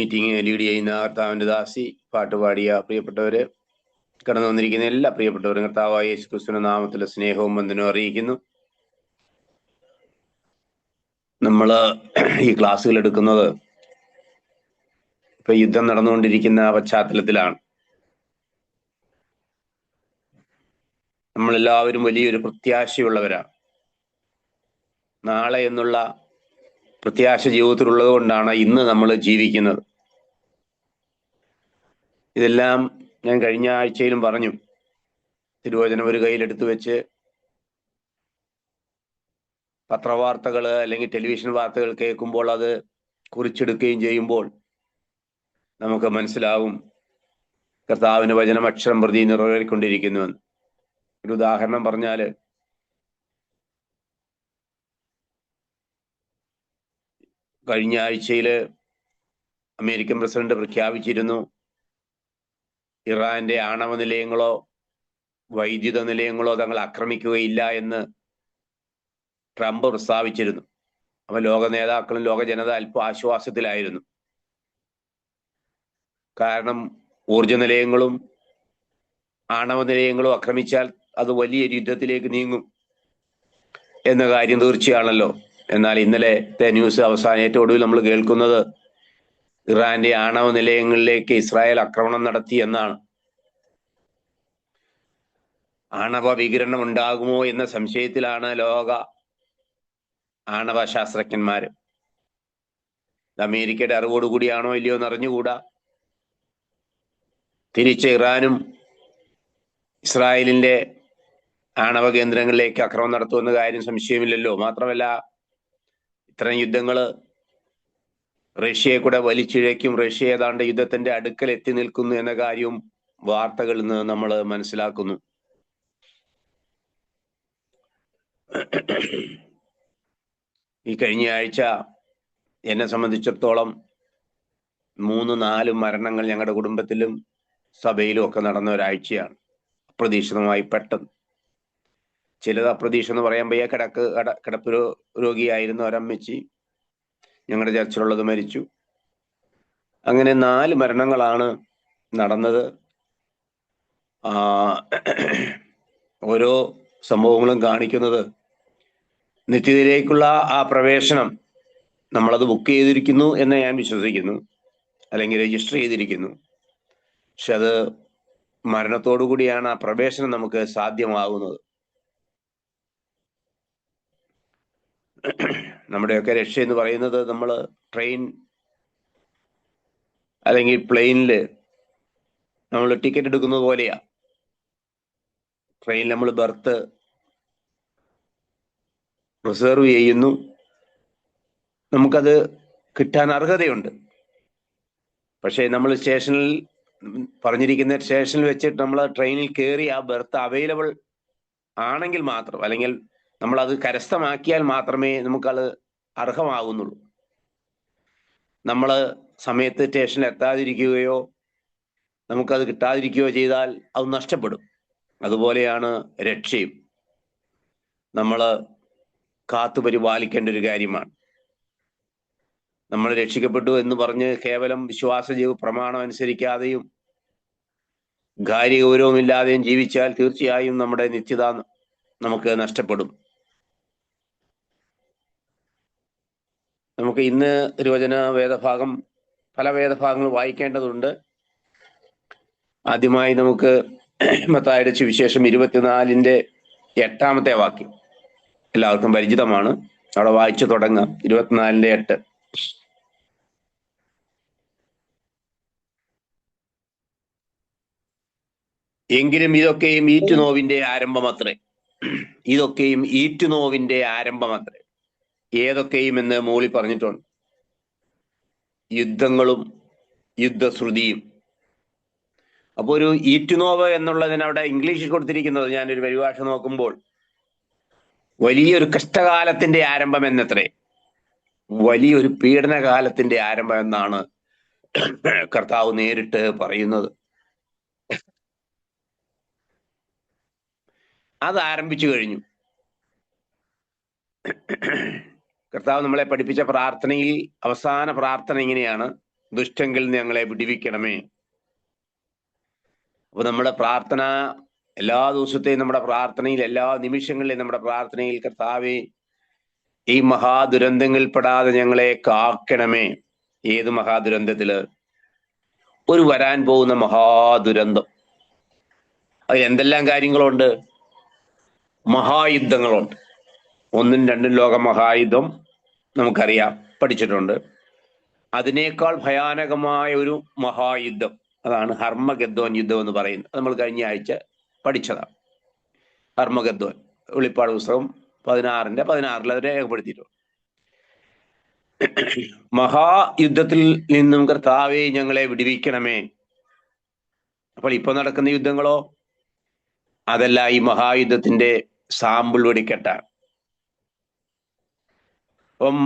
Meeting lead ചെയ്യുന്ന കർത്താവിന്റെ ദാസി, പാട്ടുപാടിയ പ്രിയപ്പെട്ടവര്, കടന്നു വന്നിരിക്കുന്ന എല്ലാ പ്രിയപ്പെട്ടവരും കർത്താവായ യേശു ക്രിസ്തുവിന്റെ നാമത്തിലെ സ്നേഹവും വന്ദനവും അറിയിക്കുന്നു. നമ്മള് ഈ ക്ലാസ്സുകൾ എടുക്കുന്നത് ഇപ്പൊ യുദ്ധം നടന്നുകൊണ്ടിരിക്കുന്ന പശ്ചാത്തലത്തിലാണ്. നമ്മളെല്ലാവരും വലിയൊരു പ്രത്യാശയുള്ളവരാണ്. നാളെ എന്നുള്ള പ്രത്യാശ ജീവിതത്തിലുള്ളത് കൊണ്ടാണ് ഇന്ന് നമ്മൾ ജീവിക്കുന്നത്. ഇതെല്ലാം ഞാൻ കഴിഞ്ഞ ആഴ്ചയിലും പറഞ്ഞു. തിരുവചനം ഒരു കയ്യിലെടുത്തു വെച്ച് പത്രവാർത്തകൾ അല്ലെങ്കിൽ ടെലിവിഷൻ വാർത്തകൾ കേൾക്കുമ്പോൾ അത് കുറിച്ചെടുക്കുകയും ചെയ്യുമ്പോൾ നമുക്ക് മനസ്സിലാവും കർത്താവിന്റെ വചനം അക്ഷരം പ്രതി നിറവേറിക്കൊണ്ടിരിക്കുന്നുവെന്ന്. ഒരു ഉദാഹരണം പറഞ്ഞാല്, കഴിഞ്ഞ ആഴ്ചയില് അമേരിക്കൻ പ്രസിഡന്റ് പ്രഖ്യാപിച്ചിരുന്നു ഇറാന്റെ ആണവ നിലയങ്ങളോ വൈദ്യുത നിലയങ്ങളോ തങ്ങൾ ആക്രമിക്കുകയില്ല എന്ന് ട്രംപ് പ്രസ്താവിച്ചിരുന്നു. അപ്പൊ ലോക നേതാക്കളും ലോക ജനത അല്പ ആശ്വാസത്തിലായിരുന്നു. കാരണം ഊർജ നിലയങ്ങളും ആണവ നിലയങ്ങളും ആക്രമിച്ചാൽ അത് വലിയൊരു യുദ്ധത്തിലേക്ക് നീങ്ങും എന്ന കാര്യം തീർച്ചയാണല്ലോ. എന്നാൽ ഇന്നലത്തെ ന്യൂസ് അവസാനം ഏറ്റവും ഒടുവിൽ നമ്മൾ കേൾക്കുന്നത് ഇറാന്റെ ആണവ നിലയങ്ങളിലേക്ക് ഇസ്രായേൽ ആക്രമണം നടത്തി എന്നാണ്. ആണവ വികിരണം ഉണ്ടാകുമോ എന്ന സംശയത്തിലാണ് ലോക ആണവ ശാസ്ത്രജ്ഞന്മാര്. അമേരിക്കയുടെ അറിവോടുകൂടിയാണോ ഇല്ലയോ എന്ന് അറിഞ്ഞുകൂടാ. തിരിച്ച് ഇറാനും ഇസ്രായേലിന്റെ ആണവ കേന്ദ്രങ്ങളിലേക്ക് ആക്രമണം നടത്തുമെന്ന കാര്യം സംശയമില്ലല്ലോ. മാത്രമല്ല, ഇത്തരം യുദ്ധങ്ങള് റഷ്യയെ കൂടെ വലിച്ചിഴയ്ക്കും. റഷ്യ ഏതാണ്ട് യുദ്ധത്തിന്റെ അടുക്കൽ എത്തി നിൽക്കുന്നു എന്ന കാര്യവും വാർത്തകളിൽ നിന്ന് നമ്മൾ മനസ്സിലാക്കുന്നു. ഈ കഴിഞ്ഞ ആഴ്ച എന്നെ സംബന്ധിച്ചിടത്തോളം 3-4 മരണങ്ങൾ ഞങ്ങളുടെ കുടുംബത്തിലും സഭയിലും ഒക്കെ നടന്ന ഒരാഴ്ചയാണ്. അപ്രതീക്ഷിതമായി പെട്ടെന്ന്. ചിലത് അപ്രതീക്ഷിതം എന്ന് പറയാൻ വയ്യ. കിടപ്പ് രോഗിയായിരുന്ന ഒരമ്മച്ചി ഞങ്ങളുടെ ചർച്ചിലുള്ളത് മരിച്ചു. അങ്ങനെ 4 മരണങ്ങളാണ് നടന്നത്. ഓരോ സംഭവങ്ങളും കാണിക്കുന്നത് നിത്യതയിലേക്കുള്ള ആ പ്രവേശനം നമ്മളത് ബുക്ക് ചെയ്തിരിക്കുന്നു എന്ന് ഞാൻ വിശ്വസിക്കുന്നു, അല്ലെങ്കിൽ രജിസ്റ്റർ ചെയ്തിരിക്കുന്നു. പക്ഷെ അത് മരണത്തോടു കൂടിയാണ് ആ പ്രവേശനം നമുക്ക് സാധ്യമാകുന്നത്. നമ്മുടെയൊക്കെ രക്ഷ എന്ന് പറയുന്നത് നമ്മൾ ട്രെയിൻ അല്ലെങ്കിൽ പ്ലെയിനില് നമ്മൾ ടിക്കറ്റ് എടുക്കുന്നത് പോലെയാ. ട്രെയിനിൽ നമ്മൾ ബർത്ത് റിസർവ് ചെയ്യുന്നു, നമുക്കത് കിട്ടാൻ അർഹതയുണ്ട്. പക്ഷേ നമ്മൾ സ്റ്റേഷനിൽ പറഞ്ഞിരിക്കുന്ന സ്റ്റേഷനിൽ വെച്ചിട്ട് നമ്മൾ ട്രെയിനിൽ കയറി ആ ബർത്ത് അവൈലബിൾ ആണെങ്കിൽ മാത്രം, അല്ലെങ്കിൽ നമ്മളത് കരസ്ഥമാക്കിയാൽ മാത്രമേ നമുക്കത് അർഹമാകുന്നുള്ളൂ. നമ്മൾ സമയത്ത് സ്റ്റേഷനിൽ എത്താതിരിക്കുകയോ നമുക്കത് കിട്ടാതിരിക്കുകയോ ചെയ്താൽ അത് നഷ്ടപ്പെടും. അതുപോലെയാണ് രക്ഷയും. നമ്മൾ കാത്തുപരിപാലിക്കേണ്ട ഒരു കാര്യമാണ്. നമ്മൾ രക്ഷിക്കപ്പെട്ടു എന്ന് പറഞ്ഞ് കേവലം വിശ്വാസ പ്രമാണം അനുസരിക്കാതെയും കാര്യഗൗരവമില്ലാതെയും ജീവിച്ചാൽ തീർച്ചയായും നമ്മുടെ നിത്യത നമുക്ക് നഷ്ടപ്പെടും. നമുക്ക് ഇന്ന് തിരുവചന വേദഭാഗം, പല വേദഭാഗങ്ങൾ വായിക്കേണ്ടതുണ്ട്. ആദ്യമായി നമുക്ക് മത്തായിയുടെ സുവിശേഷം 24-ന്റെ 8 എല്ലാവർക്കും പരിചിതമാണ്. അവിടെ വായിച്ചു തുടങ്ങാം. 24-8. എങ്കിലും ഇതൊക്കെയും ഈറ്റുനോവിന്റെ ആരംഭമത്രേ. ഇതൊക്കെയും ഈറ്റുനോവിന്റെ ആരംഭമത്രേ. ഏതൊക്കെയും എന്ന് മോളി പറഞ്ഞിട്ടുണ്ട്. യുദ്ധങ്ങളും യുദ്ധശ്രുതിയും. അപ്പൊ ഒരു ഈറ്റുനോവ് എന്നുള്ളതിനവിടെ ഇംഗ്ലീഷിൽ കൊടുത്തിരിക്കുന്നത്, ഞാനൊരു പരിഭാഷ നോക്കുമ്പോൾ, വലിയൊരു കഷ്ടകാലത്തിന്റെ ആരംഭം എന്നത്രേ. വലിയൊരു പീഡനകാലത്തിന്റെ ആരംഭം എന്നാണ് കർത്താവ് നേരിട്ട് പറയുന്നത്. അത് ആരംഭിച്ചു കഴിഞ്ഞു. കർത്താവ് നമ്മളെ പഠിപ്പിച്ച പ്രാർത്ഥനയിൽ അവസാന പ്രാർത്ഥന ഇങ്ങനെയാണ്: ദുഷ്ടങ്കിൽ ഞങ്ങളെ വിടുവിക്കണമേ. അപ്പൊ നമ്മുടെ പ്രാർത്ഥന, എല്ലാ ദിവസത്തെയും നമ്മുടെ പ്രാർത്ഥനയിൽ, എല്ലാ നിമിഷങ്ങളിലെയും നമ്മുടെ പ്രാർത്ഥനയിൽ, കർത്താവേ ഈ മഹാദുരന്തങ്ങളിൽപ്പെടാതെ ഞങ്ങളെ കാക്കണമേ. ഏത് മഹാദുരന്തത്തില്? ഒരു വരാൻ പോകുന്ന മഹാദുരന്തം. അതിൽ എന്തെല്ലാം കാര്യങ്ങളുണ്ട്? മഹായുദ്ധങ്ങളുണ്ട്. 1ഉം 2ഉം ലോക മഹായുദ്ധം നമുക്കറിയാം, പഠിച്ചിട്ടുണ്ട്. അതിനേക്കാൾ ഭയാനകമായ ഒരു മഹായുദ്ധം, അതാണ് ഹർമഗദ്ദോൻ യുദ്ധം എന്ന് പറയുന്നത്. അത് നമ്മൾ കഴിഞ്ഞ ആഴ്ച പഠിച്ചതാണ്. ഹർമഗദ്ദോൻ വെളിപ്പാട് പുസ്തകം 16:16 അത് രേഖപ്പെടുത്തിയിട്ടുണ്ട്. മഹായുദ്ധത്തിൽ നിന്നും കർത്താവേ ഞങ്ങളെ വിടുവിക്കണമേ. അപ്പോൾ ഇപ്പൊ നടക്കുന്ന യുദ്ധങ്ങളോ? അതല്ല, ഈ മഹായുദ്ധത്തിന്റെ സാമ്പിൾ വെടിക്കെട്ടാണ്. അപ്പം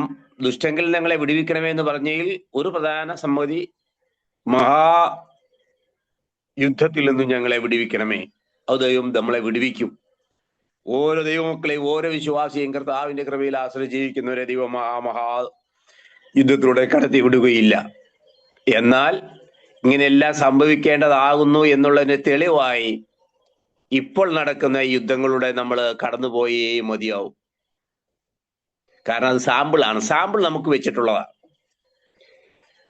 ദുഷ്ടങ്കിൽ ഞങ്ങളെ വിടുവിക്കണമേ എന്ന് പറഞ്ഞതിൽ ഒരു പ്രധാന സംഗതി, മഹായുദ്ധത്തിൽ നിന്നും ഞങ്ങളെ വിടുവിക്കണമേ. അത് ദൈവം നമ്മളെ വിടുവിക്കും. ഓരോ ദൈവമക്കളെയും, ഓരോ വിശ്വാസിയും കർത്താവിന്റെ കൃപയിൽ ആശ്രയിച്ച് ജീവിക്കുന്നവരെ ദൈവം മഹാ യുദ്ധത്തിലൂടെ കടത്തി വിടുകയില്ല. എന്നാൽ ഇങ്ങനെയെല്ലാം സംഭവിക്കേണ്ടതാകുന്നു എന്നുള്ളതിന് തെളിവായി ഇപ്പോൾ നടക്കുന്ന യുദ്ധങ്ങളുടെ നമ്മൾ കടന്നുപോയേ മതിയാവും. കാരണം അത് സാമ്പിളാണ്, സാമ്പിൾ നമുക്ക് വെച്ചിട്ടുള്ളതാണ്.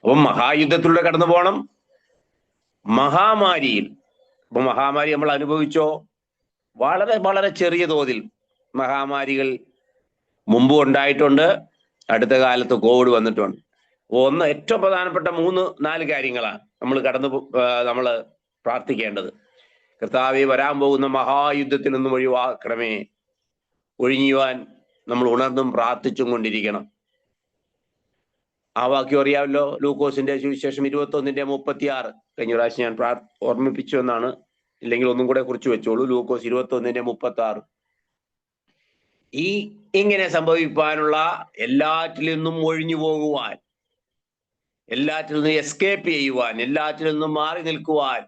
അപ്പം മഹായുദ്ധത്തിലൂടെ കടന്നു പോകണം. മഹാമാരിയിൽ, അപ്പൊ മഹാമാരി നമ്മൾ അനുഭവിച്ചോ? വളരെ വളരെ ചെറിയ തോതിൽ മഹാമാരികൾ മുമ്പ് ഉണ്ടായിട്ടുണ്ട്. അടുത്ത കാലത്ത് കോവിഡ് വന്നിട്ടുണ്ട്. ഒന്ന് ഏറ്റവും പ്രധാനപ്പെട്ട 3-4 കാര്യങ്ങളാണ് നമ്മൾ പ്രാർത്ഥിക്കേണ്ടത്. കർത്താവേ, വരാൻ പോകുന്ന മഹായുദ്ധത്തിൽ നിന്നും ഒഴിവാക്കണമേ. ഒഴിഞ്ഞുവാൻ നമ്മൾ ഉണർന്നും പ്രാർത്ഥിച്ചും കൊണ്ടിരിക്കണം. ആ വാക്യം അറിയാമല്ലോ, ലൂക്കോസിന്റെ സുവിശേഷം 21:36. കഴിഞ്ഞ പ്രാവശ്യം ഞാൻ ഓർമ്മിപ്പിച്ചു എന്നാണ്, ഇല്ലെങ്കിൽ ഒന്നും കൂടെ കുറിച്ച് വെച്ചോളൂ. ലൂക്കോസ് 21:36. ഇങ്ങനെ സംഭവിക്കാനുള്ള എല്ലാറ്റിൽ നിന്നും ഒഴിഞ്ഞു പോകുവാൻ, എല്ലാറ്റിൽ നിന്നും എസ്കേപ്പ് ചെയ്യുവാൻ, എല്ലാറ്റിൽ നിന്നും മാറി നിൽക്കുവാൻ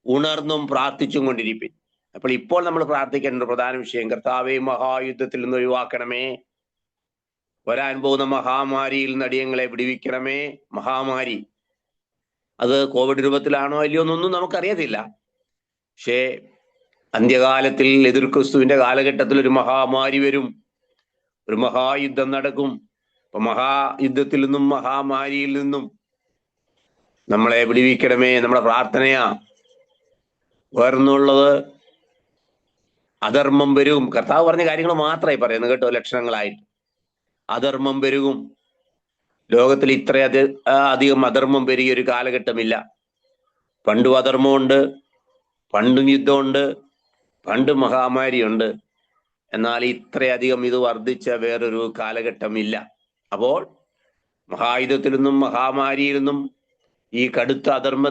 ഉണർന്നും പ്രാർത്ഥിച്ചും കൊണ്ടിരിപ്പിൻ. അപ്പോൾ ഇപ്പോൾ നമ്മൾ പ്രാർത്ഥിക്കേണ്ട പ്രധാന വിഷയം, കർത്താവേ മഹായുദ്ധത്തിൽ നിന്ന് ഒഴിവാക്കണമേ. വരാൻ പോകുന്ന മഹാമാരിയിൽ നിന്ന് അടിയങ്ങളെ വിടുവിക്കണമേ. മഹാമാരി അത് കോവിഡ് രൂപത്തിലാണോ അല്ലയോ എന്നൊന്നും നമുക്കറിയത്തില്ല. പക്ഷേ അന്ത്യകാലത്തിൽ എതിർക്രിസ്തുവിന്റെ കാലഘട്ടത്തിൽ ഒരു മഹാമാരി വരും, ഒരു മഹായുദ്ധം നടക്കും. അപ്പൊ മഹായുദ്ധത്തിൽ നിന്നും മഹാമാരിയിൽ നിന്നും നമ്മളെ വിടുവിക്കണമേ നമ്മുടെ പ്രാർത്ഥനയാ. വേറൊന്നുള്ളത്, അധർമ്മം വരും. കർത്താവ് പറഞ്ഞ കാര്യങ്ങൾ മാത്രമായി പറയുന്നത് കേട്ടോ, ലക്ഷണങ്ങളായിട്ട്. അധർമ്മം പെരുകും. ലോകത്തിൽ അധികം അധർമ്മം പെരുകിയ ഒരു കാലഘട്ടമില്ല. പണ്ടും അധർമ്മമുണ്ട്, പണ്ടും യുദ്ധമുണ്ട്, പണ്ടും മഹാമാരിയുണ്ട്. എന്നാൽ ഇത്രയധികം ഇത് വർദ്ധിച്ച വേറൊരു കാലഘട്ടമില്ല. അപ്പോൾ മഹായുദ്ധത്തിൽ നിന്നും മഹാമാരിയിൽ നിന്നും ഈ കടുത്ത അധർമ്മ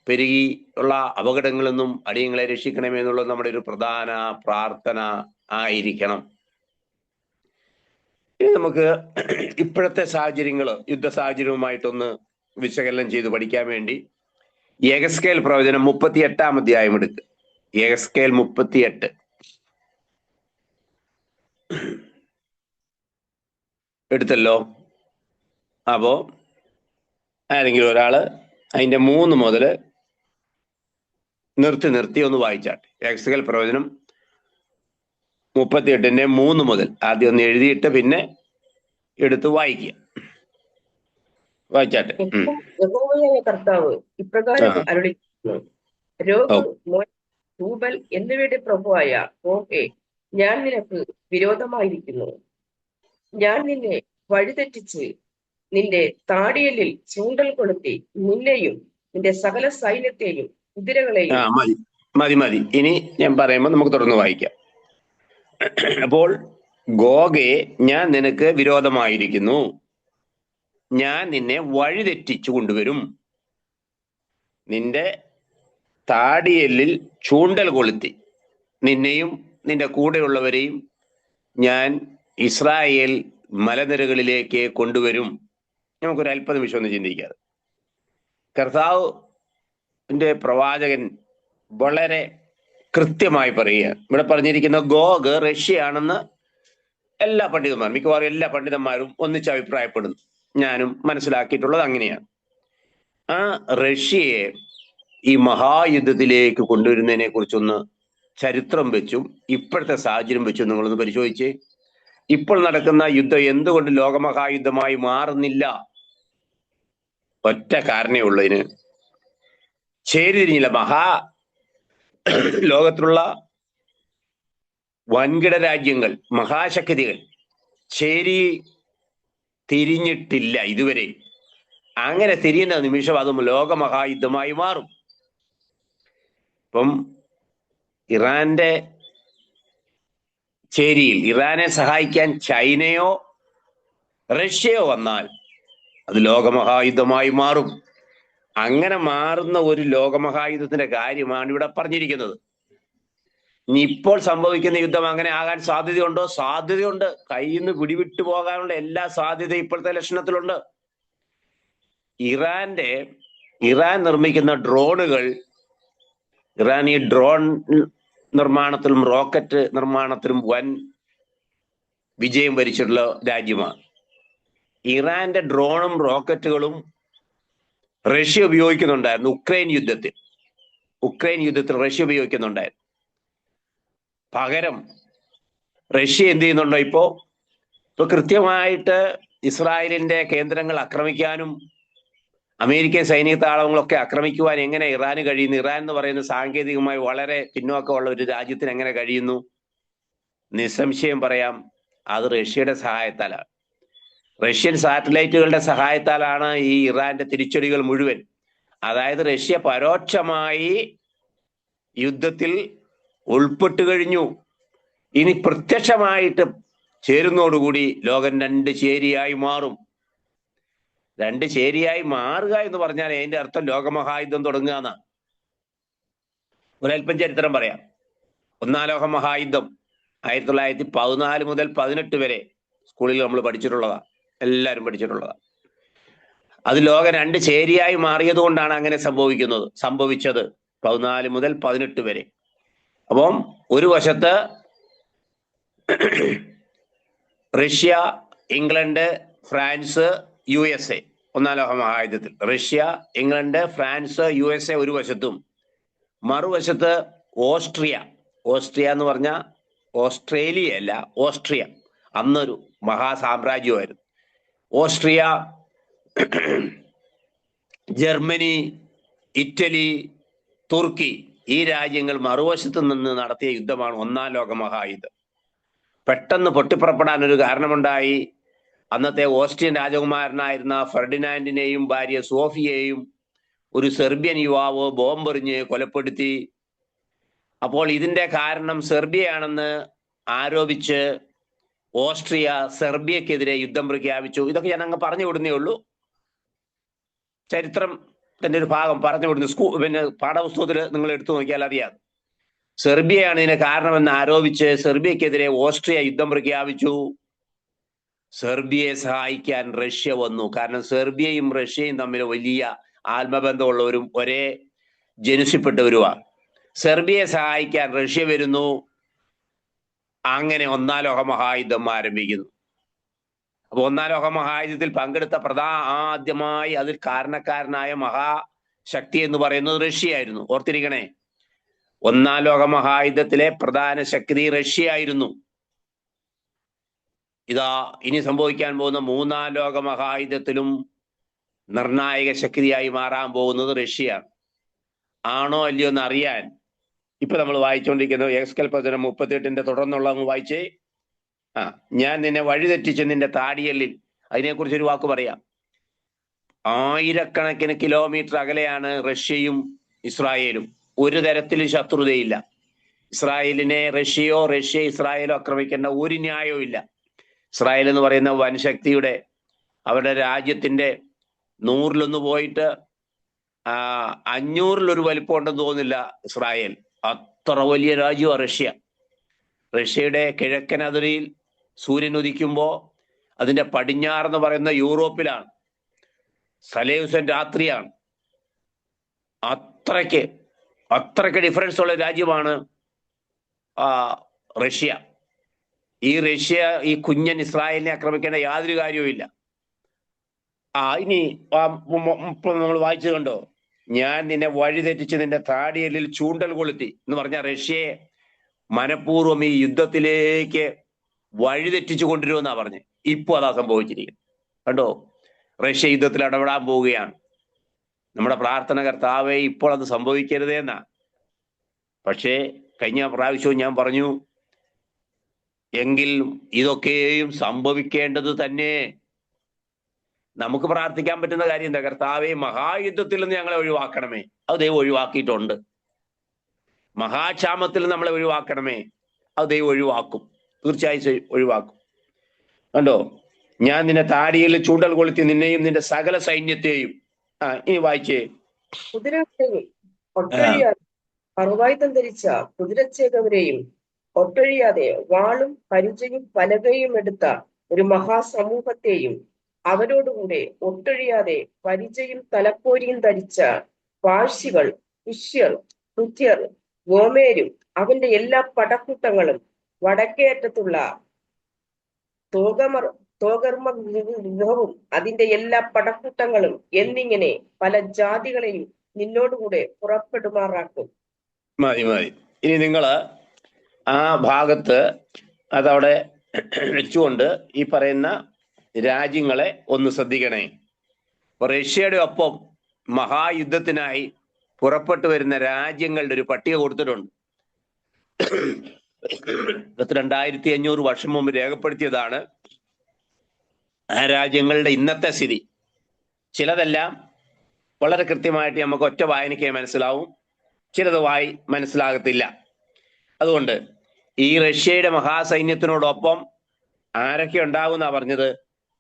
പെരുകി ഉള്ള അപകടങ്ങളിൽ നിന്നും അടിയങ്ങളെ രക്ഷിക്കണമേ എന്നുള്ളത് നമ്മുടെ ഒരു പ്രധാന പ്രാർത്ഥന ആയിരിക്കണം. ഇനി നമുക്ക് ഇപ്പോഴത്തെ യുദ്ധ സാഹചര്യവുമായിട്ടൊന്ന് വിശകലനം ചെയ്ത് പഠിക്കാൻ വേണ്ടി യെഹെസ്കേൽ പ്രവചനം 38-ാം അധ്യായം എടുക്കുക. യെഹെസ്കേൽ 38. എടുത്തല്ലോ. അപ്പോ ആരെങ്കിലും ഒരാള് അതിന്റെ 3 മുതൽ നിർത്തി ഒന്ന് വായിച്ചാട്ടെ. യെഹെസ്കേൽ പ്രവചനം 38-ന്റെ 3 മുതൽ ആദ്യം ഒന്ന് എഴുതിയിട്ട് പിന്നെ എടുത്ത് വായിക്കുക. വായിച്ചാട്ടെ. കർത്താവ് ഇപ്രകാരം അരുളിച്ചെയ്യുന്നു, രോഗ്, തൂബൽ എന്നിവയുടെ പ്രഭുവായ ഗോഗേ, ഞാൻ നിനക്ക് വിരോധമായിരിക്കുന്നു. ഞാൻ നിന്നെ വഴിതെറ്റിച്ച് നിന്റെ താടിയലിൽ ചൂണ്ടൽ കൊളുത്തി നിന്നെയും നിന്റെ സകല സൈന്യത്തെയും കുതിരകളെയും. മതി. ഇനി ഞാൻ പറയുമ്പോൾ നമുക്ക് തുടർന്ന് വായിക്കാം. അപ്പോൾ ഗോഗേ, ഞാൻ നിനക്ക് വിരോധമായിരിക്കുന്നു. ഞാൻ നിന്നെ വഴിതെറ്റിച്ചു കൊണ്ടുവരും. നിന്റെ താടിയലിൽ ചൂണ്ടൽ കൊളുത്തി നിന്നെയും നിന്റെ കൂടെയുള്ളവരെയും ഞാൻ ഇസ്രായേൽ മലനിരകളിലേക്ക് കൊണ്ടുവരും. നമുക്കൊരു അല്പ നിമിഷം ഒന്ന് ചിന്തിക്കാതെ. കർത്താവിന്റെ പ്രവാചകൻ വളരെ കൃത്യമായി പറയുക. ഇവിടെ പറഞ്ഞിരിക്കുന്ന ഗോഗ് റഷ്യയാണെന്ന് മിക്കവാറും എല്ലാ പണ്ഡിതന്മാരും ഒന്നിച്ച് അഭിപ്രായപ്പെടുന്നു. ഞാനും മനസ്സിലാക്കിയിട്ടുള്ളത് അങ്ങനെയാണ്. ആ റഷ്യയെ ഈ മഹായുദ്ധത്തിലേക്ക് കൊണ്ടുവരുന്നതിനെ കുറിച്ചൊന്ന് ചരിത്രം വെച്ചും ഇപ്പോഴത്തെ സാഹചര്യം വെച്ചും നിങ്ങളൊന്ന് പരിശോധിച്ചേ. ഇപ്പോൾ നടക്കുന്ന യുദ്ധം എന്തുകൊണ്ട് ലോകമഹായുദ്ധമായി മാറുന്നില്ല? ഒറ്റ കാരണേ ഉള്ളൂ ഇതിന്. ചേരിതിരിഞ്ഞില്ല. ലോകത്തിലുള്ള വൻകിട രാജ്യങ്ങൾ, മഹാശക്തികൾ ചേരി തിരിഞ്ഞിട്ടില്ല ഇതുവരെ. അങ്ങനെ തിരിയുന്ന നിമിഷം അതും ലോകമഹായുദ്ധമായി മാറും. ഇപ്പം ഇറാന്റെ ചേരിയിൽ ഇറാനെ സഹായിക്കാൻ ചൈനയോ റഷ്യയോ വന്നാൽ അത് ലോകമഹായുദ്ധമായി മാറും. അങ്ങനെ മാറുന്ന ഒരു ലോകമഹായുദ്ധത്തിന്റെ കാര്യമാണ് ഇവിടെ പറഞ്ഞിരിക്കുന്നത്. ഇനി ഇപ്പോൾ സംഭവിക്കുന്ന യുദ്ധം അങ്ങനെ ആകാൻ സാധ്യതയുണ്ടോ? സാധ്യതയുണ്ട്. കയ്യിൽ നിന്ന് പിടിവിട്ടു പോകാനുള്ള എല്ലാ സാധ്യതയും ഇപ്പോഴത്തെ ലക്ഷണത്തിലുണ്ട്. ഇറാൻ നിർമ്മിക്കുന്ന ഡ്രോണുകൾ, ഇറാൻ ഈ ഡ്രോൺ നിർമ്മാണത്തിലും റോക്കറ്റ് നിർമ്മാണത്തിലും വൻ വിജയം വരിച്ചിട്ടുള്ള രാജ്യമാണ്. ഇറാന്റെ ഡ്രോണും റോക്കറ്റുകളും റഷ്യ ഉപയോഗിക്കുന്നുണ്ടായിരുന്നു. ഉക്രൈൻ യുദ്ധത്തിൽ റഷ്യ ഉപയോഗിക്കുന്നുണ്ടായിരുന്നു. പകരം റഷ്യ എന്ത് ചെയ്യുന്നുണ്ടോ? ഇപ്പോ കൃത്യമായിട്ട് ഇസ്രായേലിന്റെ കേന്ദ്രങ്ങൾ ആക്രമിക്കാനും അമേരിക്കൻ സൈനിക താവളങ്ങളൊക്കെ ആക്രമിക്കുവാൻ എങ്ങനെ ഇറാന് കഴിയുന്നു? ഇറാൻ എന്ന് പറയുന്ന സാങ്കേതികമായി വളരെ പിന്നോക്കമുള്ള ഒരു രാജ്യത്തിന് എങ്ങനെ കഴിയുന്നു? നിസ്സംശയം പറയാം, അത് റഷ്യയുടെ സഹായത്താലാണ്. റഷ്യൻ സാറ്റലൈറ്റുകളുടെ സഹായത്താലാണ് ഈ ഇറാന്റെ തിരിച്ചടികൾ മുഴുവൻ. അതായത് റഷ്യ പരോക്ഷമായി യുദ്ധത്തിൽ ഉൾപ്പെട്ടു കഴിഞ്ഞു. ഇനി പ്രത്യക്ഷമായിട്ട് ചേരുന്നതോടുകൂടി ലോകം രണ്ട് ചേരിയായി മാറും. രണ്ട് ചേരിയായി മാറുക എന്ന് പറഞ്ഞാൽ അതിന്റെ അർത്ഥം ലോകമഹായുദ്ധം തുടങ്ങുക എന്നാണ്. ഒരൽപ്പം ചരിത്രം പറയാം. ഒന്നാം ലോക മഹായുദ്ധം 1914 മുതൽ 18 വരെ സ്കൂളിൽ നമ്മൾ പഠിച്ചിട്ടുള്ളതാണ്, എല്ലാവരും പഠിച്ചിട്ടുള്ളതാണ്. അത് ലോകം രണ്ട് ചേരിയായി മാറിയത് കൊണ്ടാണ് അങ്ങനെ സംഭവിച്ചത് 14 മുതൽ 18 വരെ. അപ്പം ഒരു വശത്ത് റഷ്യ, ഇംഗ്ലണ്ട്, ഫ്രാൻസ്, USA ഒന്നാം ലോക മഹായുദ്ധത്തിൽ റഷ്യ, ഇംഗ്ലണ്ട്, ഫ്രാൻസ്, USA ഒരു വശത്തും, മറുവശത്ത് ഓസ്ട്രിയ എന്ന് പറഞ്ഞാൽ ഓസ്ട്രേലിയ അല്ല, ഓസ്ട്രിയ അന്നൊരു മഹാസാമ്രാജ്യമായിരുന്നു. ഓസ്ട്രിയ, ജർമ്മനി, ഇറ്റലി, തുർക്കി ഈ രാജ്യങ്ങൾ മറുവശത്ത് നിന്ന് നടത്തിയ യുദ്ധമാണ് ഒന്നാം ലോക മഹായുദ്ധം. പെട്ടെന്ന് പൊട്ടിപ്പുറപ്പെടാൻ ഒരു കാരണമുണ്ടായി. അന്നത്തെ ഓസ്ട്രിയൻ രാജകുമാരനായിരുന്ന ഫെർഡിനാൻഡിനെയും ഭാര്യ സോഫിയയെയും ഒരു സെർബിയൻ യുവാവ് ബോംബെറിഞ്ഞ് കൊലപ്പെടുത്തി. അപ്പോൾ ഇതിന്റെ കാരണം സെർബിയയാണെന്ന് ആരോപിച്ച് ഓസ്ട്രിയ സെർബിയക്കെതിരെ യുദ്ധം പ്രഖ്യാപിച്ചു. ഇതൊക്കെ ഞാൻ അങ്ങ് പറഞ്ഞു വിടുന്നേ ഉള്ളൂ. ചരിത്രത്തിന്റെ ഒരു ഭാഗം പറഞ്ഞു വിടുന്നു. പിന്നെ പാഠപുസ്തകത്തിൽ നിങ്ങൾ എടുത്തു നോക്കിയാൽ അറിയാം. സെർബിയയാണ് ഇതിന് കാരണമെന്ന് ആരോപിച്ച് സെർബിയക്കെതിരെ ഓസ്ട്രിയ യുദ്ധം പ്രഖ്യാപിച്ചു. സെർബിയയെ സഹായിക്കാൻ റഷ്യ വന്നു. കാരണം സെർബിയയും റഷ്യയും തമ്മിൽ വലിയ ആത്മബന്ധമുള്ളവരും ഒരേ ജനിസിപ്പെട്ടവരുമാണ്. സെർബിയയെ സഹായിക്കാൻ റഷ്യ വരുന്നു. അങ്ങനെ ഒന്നാം ലോക മഹായുദ്ധം ആരംഭിക്കുന്നു. അപ്പൊ ഒന്നാം ലോക മഹായുദ്ധത്തിൽ പങ്കെടുത്ത ആദ്യമായി അതിൽ കാരണക്കാരനായ മഹാശക്തി എന്ന് പറയുന്നത് റഷ്യ ആയിരുന്നു. ഓർത്തിരിക്കണേ, ഒന്നാം ലോക മഹായുദ്ധത്തിലെ പ്രധാന ശക്തി റഷ്യ ആയിരുന്നു. ഇതാ ഇനി സംഭവിക്കാൻ പോകുന്ന മൂന്നാം ലോക മഹായുദ്ധത്തിലും നിർണായക ശക്തിയായി മാറാൻ പോകുന്നത് റഷ്യയാണ്. ആണോ അല്ലയോ എന്ന് അറിയാൻ ഇപ്പൊ നമ്മൾ വായിച്ചുകൊണ്ടിരിക്കുന്നത് എക്സ്കൽപ്പത്തിനും 38 തുടർന്നുള്ള വായിച്ചേ. ഞാൻ നിന്നെ വഴിതെറ്റിച്ച് നിന്റെ താടിയല്ലിൽ, അതിനെക്കുറിച്ചൊരു വാക്ക് പറയാം. ആയിരക്കണക്കിന് കിലോമീറ്റർ അകലെയാണ് റഷ്യയും ഇസ്രായേലും. ഒരു തരത്തിലും ശത്രുതയില്ല. ഇസ്രായേലിനെ റഷ്യയോ ഇസ്രായേലോ ആക്രമിക്കേണ്ട ഒരു ന്യായവും ഇല്ല. ഇസ്രായേൽ എന്ന് പറയുന്ന വൻശക്തിയുടെ അവരുടെ രാജ്യത്തിന്റെ 100-1 പോയിട്ട് 500-1 വലിപ്പം ഉണ്ടെന്ന് തോന്നുന്നില്ല ഇസ്രായേൽ. അത്ര വലിയ രാജ്യമാണ് റഷ്യ. റഷ്യയുടെ കിഴക്കൻ അതിരിൽ സൂര്യൻ ഉദിക്കുമ്പോൾ അതിന്റെ പടിഞ്ഞാറെന്ന് പറയുന്ന യൂറോപ്പിലാണ്. സലേവ്സൻ രാത്രിയാണ്. അത്രയ്ക്ക് ഡിഫറൻസ് ഉള്ള രാജ്യമാണ് റഷ്യ. ഈ കുഞ്ഞൻ ഇസ്രായേലിനെ ആക്രമിക്കേണ്ട യാതൊരു കാര്യവുമില്ല. ഇനി നമ്മൾ വായിച്ചു കണ്ടോ, ഞാൻ നിന്നെ വഴിതെറ്റിച്ച് നിന്റെ താടിയലിൽ ചൂണ്ടൽ കൊളുത്തി എന്ന് പറഞ്ഞ റഷ്യയെ മനഃപൂർവ്വം ഈ യുദ്ധത്തിലേക്ക് വഴിതെറ്റിച്ചു കൊണ്ടിരുമെന്നാ പറഞ്ഞ്. ഇപ്പൊ അതാ സംഭവിച്ചിരിക്കുന്നത്. കണ്ടോ, റഷ്യ യുദ്ധത്തിൽ ഇടപെടാൻ പോവുകയാണ്. നമ്മുടെ പ്രാർത്ഥന കർത്താവേ ഇപ്പോൾ അത് സംഭവിക്കരുതേ എന്നാ. പക്ഷേ കഴിഞ്ഞ പ്രാവശ്യവും ഞാൻ പറഞ്ഞു, എങ്കിൽ ഇതൊക്കെയും സംഭവിക്കേണ്ടത് തന്നെ. നമുക്ക് പ്രാർത്ഥിക്കാൻ പറ്റുന്ന കാര്യം എന്താ? കർത്താവെ മഹായുദ്ധത്തിൽ നിന്ന് ഞങ്ങളെ ഒഴിവാക്കണമേ. അത് ദൈവം ഒഴിവാക്കിയിട്ടുണ്ട്. മഹാക്ഷാമത്തിൽ നമ്മളെ ഒഴിവാക്കണമേ. അത് ദൈവം ഒഴിവാക്കും, തീർച്ചയായും ഒഴിവാക്കും. കണ്ടോ, ഞാൻ നിന്നെ താടിയിൽ ചൂണ്ടൽ കൊളുത്തി നിന്നെയും നിന്റെ സകല സൈന്യത്തെയും. ഇനി വായിച്ചേ. കുതിരകളെയും ഒട്ടൊഴിയാതെ പർവായുധം ധരിച്ച കുതിരച്ചേകവരെയും ഒട്ടൊഴിയാതെ വാളും പരിചയും പലകയും എടുത്ത ഒരു മഹാസമൂഹത്തെയും അവരോടുകൂടെ ഒട്ടൊഴിയാതെ പരിചയും തലപ്പോരിയും ധരിച്ച പാഴ്സികൾ, പുഷ്യർ, തുത്യർ, ഗോമേരും അവന്റെ എല്ലാ പടക്കൂട്ടങ്ങളും വടക്കേ അറ്റത്തുള്ള തോഗർമ്മവും അതിന്റെ എല്ലാ പടക്കൂട്ടങ്ങളും എന്നിങ്ങനെ പല ജാതികളെയും നിന്നോടുകൂടെ പുറപ്പെടുമാറാക്കും. മതി മതി. ഇനി നിങ്ങള് ആ ഭാഗത്ത് അതവിടെ വെച്ചുകൊണ്ട് ഈ പറയുന്ന രാജ്യങ്ങളെ ഒന്ന് ശ്രദ്ധിക്കണേ. റഷ്യയുടെ ഒപ്പം മഹായുദ്ധത്തിനായി പുറപ്പെട്ടു വരുന്ന രാജ്യങ്ങളുടെ ഒരു പട്ടിക കൊടുത്തിട്ടുണ്ട്. 2500 വർഷം മുമ്പ് രേഖപ്പെടുത്തിയതാണ് ആ രാജ്യങ്ങളുടെ ഇന്നത്തെ സ്ഥിതി. ചിലതെല്ലാം വളരെ കൃത്യമായിട്ട് നമുക്ക് ഒറ്റ വായനയ്ക്ക് മനസ്സിലാവും, ചിലത് മനസ്സിലാകത്തില്ല. അതുകൊണ്ട് ഈ റഷ്യയുടെ മഹാസൈന്യത്തിനോടൊപ്പം ആരൊക്കെ ഉണ്ടാകുന്ന പറഞ്ഞത്?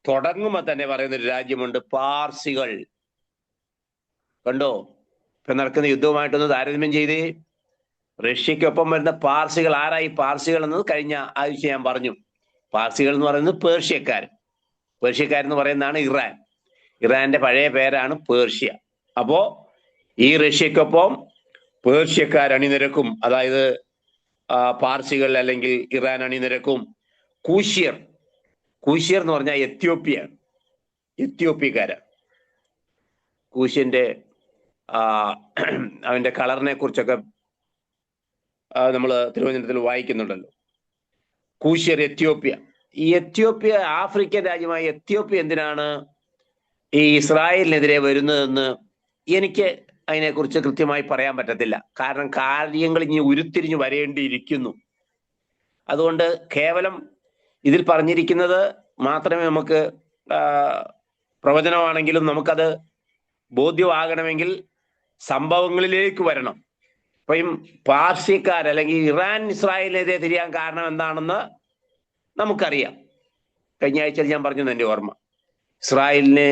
തുടങ്ങുമ്പോൾ തന്നെ പറയുന്നൊരു രാജ്യമുണ്ട്, പാർസികൾ. കണ്ടോ, ഇപ്പൊ നടക്കുന്ന യുദ്ധവുമായിട്ടൊന്ന് താരതമ്യം ചെയ്ത് റഷ്യക്കൊപ്പം വരുന്ന പാർസികൾ ആരായി? പാർസികൾ എന്നത് കഴിഞ്ഞ ആഴ്ച ഞാൻ പറഞ്ഞു. പാർസികൾ എന്ന് പറയുന്നത് പേർഷ്യക്കാരെന്ന് പറയുന്നതാണ് ഇറാൻ. ഇറാന്റെ പഴയ പേരാണ് പേർഷ്യ. അപ്പോ ഈ റഷ്യക്കൊപ്പം പേർഷ്യക്കാർ അണിനിരക്കും, അതായത് പാർസികൾ അല്ലെങ്കിൽ ഇറാൻ അണിനിരക്കും. കൂഷ്യർ എന്ന് പറഞ്ഞാൽ എത്യോപ്യക്കാരാണ്. കൂഷ്യന്റെ അവന്റെ കളറിനെ കുറിച്ചൊക്കെ നമ്മൾ തിരുവചനത്തിൽ വായിക്കുന്നുണ്ടല്ലോ. കൂഷ്യർ, എത്യോപ്യ. ഈ എത്യോപ്യ ആഫ്രിക്കൻ രാജ്യമായ എത്യോപ്യ എന്തിനാണ് ഈ ഇസ്രായേലിനെതിരെ വരുന്നതെന്ന് എനിക്ക് അതിനെക്കുറിച്ച് കൃത്യമായി പറയാൻ പറ്റത്തില്ല. കാരണം കാര്യങ്ങൾ ഇനി ഉരുത്തിരിഞ്ഞു വരേണ്ടിയിരിക്കുന്നു. അതുകൊണ്ട് കേവലം ഇതിൽ പറഞ്ഞിരിക്കുന്നത് മാത്രമേ നമുക്ക് പ്രവചനമാണെങ്കിലും നമുക്കത് ബോധ്യമാകണമെങ്കിൽ സംഭവങ്ങളിലേക്ക് വരണം. അപ്പം പാർസിക്കാർ അല്ലെങ്കിൽ ഇറാൻ ഇസ്രായേലിനെതിരെ തിരിയാൻ കാരണം എന്താണെന്ന് നമുക്കറിയാം. കഴിഞ്ഞ ആഴ്ച ഞാൻ പറഞ്ഞത് എൻ്റെ ഓർമ്മ. ഇസ്രായേലിനെ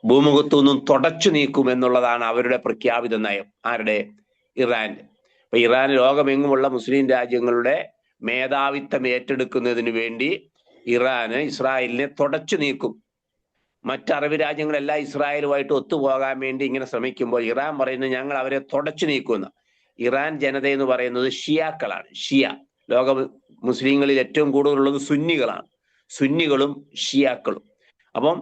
ഭൂമുഖത്തു നിന്നും തുടച്ചു നീക്കും എന്നുള്ളതാണ് അവരുടെ പ്രഖ്യാപിത നയം. ആരുടെ? ഇറാന്റെ. അപ്പൊ ഇറാൻ ലോകമെങ്ങുമുള്ള മുസ്ലിം രാജ്യങ്ങളുടെ മേധാവിത്വം ഏറ്റെടുക്കുന്നതിന് വേണ്ടി ഇറാന് ഇസ്രായേലിനെ തുടച്ചു നീക്കും. മറ്ററബ് രാജ്യങ്ങളെല്ലാം ഇസ്രായേലുമായിട്ട് ഒത്തുപോകാൻ വേണ്ടി ഇങ്ങനെ ശ്രമിക്കുമ്പോൾ ഇറാൻ പറയുന്നത് ഞങ്ങൾ അവരെ തുടച്ചു നീക്കുമെന്ന്. ഇറാൻ ജനത എന്ന് പറയുന്നത് ഷിയാക്കളാണ്. ലോക മുസ്ലിങ്ങളിൽ ഏറ്റവും കൂടുതലുള്ളത് സുന്നികളാണ്. സുന്നികളും ഷിയാക്കളും. അപ്പം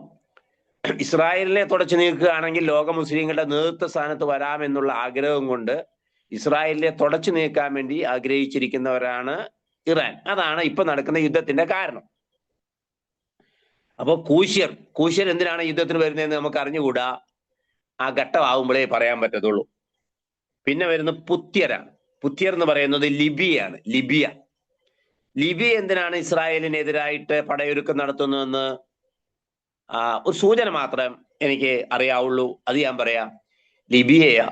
ഇസ്രായേലിനെ തുടച്ചു നീക്കുകയാണെങ്കിൽ ലോക മുസ്ലിങ്ങളുടെ നേതൃത്വ സ്ഥാനത്ത് വരാമെന്നുള്ള ആഗ്രഹം കൊണ്ട് ഇസ്രായേലിനെ തുടച്ചു നീക്കാൻ വേണ്ടി ആഗ്രഹിച്ചിരിക്കുന്നവരാണ് ഇറാൻ. അതാണ് ഇപ്പൊ നടക്കുന്ന യുദ്ധത്തിന്റെ കാരണം. അപ്പൊ കൂശ്യർ എന്തിനാണ് യുദ്ധത്തിന് വരുന്നതെന്ന് നമുക്ക് അറിഞ്ഞുകൂടാ. ആ ഘട്ടമാവുമ്പോഴേ പറയാൻ പറ്റത്തുള്ളൂ. പിന്നെ വരുന്ന പുത്യരാണ്. പുത്യർ എന്ന് പറയുന്നത് ലിബിയാണ്. ലിബിയ എന്തിനാണ് ഇസ്രായേലിനെതിരായിട്ട് പടയൊരുക്കം നടത്തുന്നതെന്ന് ഒരു സൂചന മാത്രം എനിക്ക് അറിയാവുള്ളൂ. അത് ഞാൻ പറയാം. ലിബിയ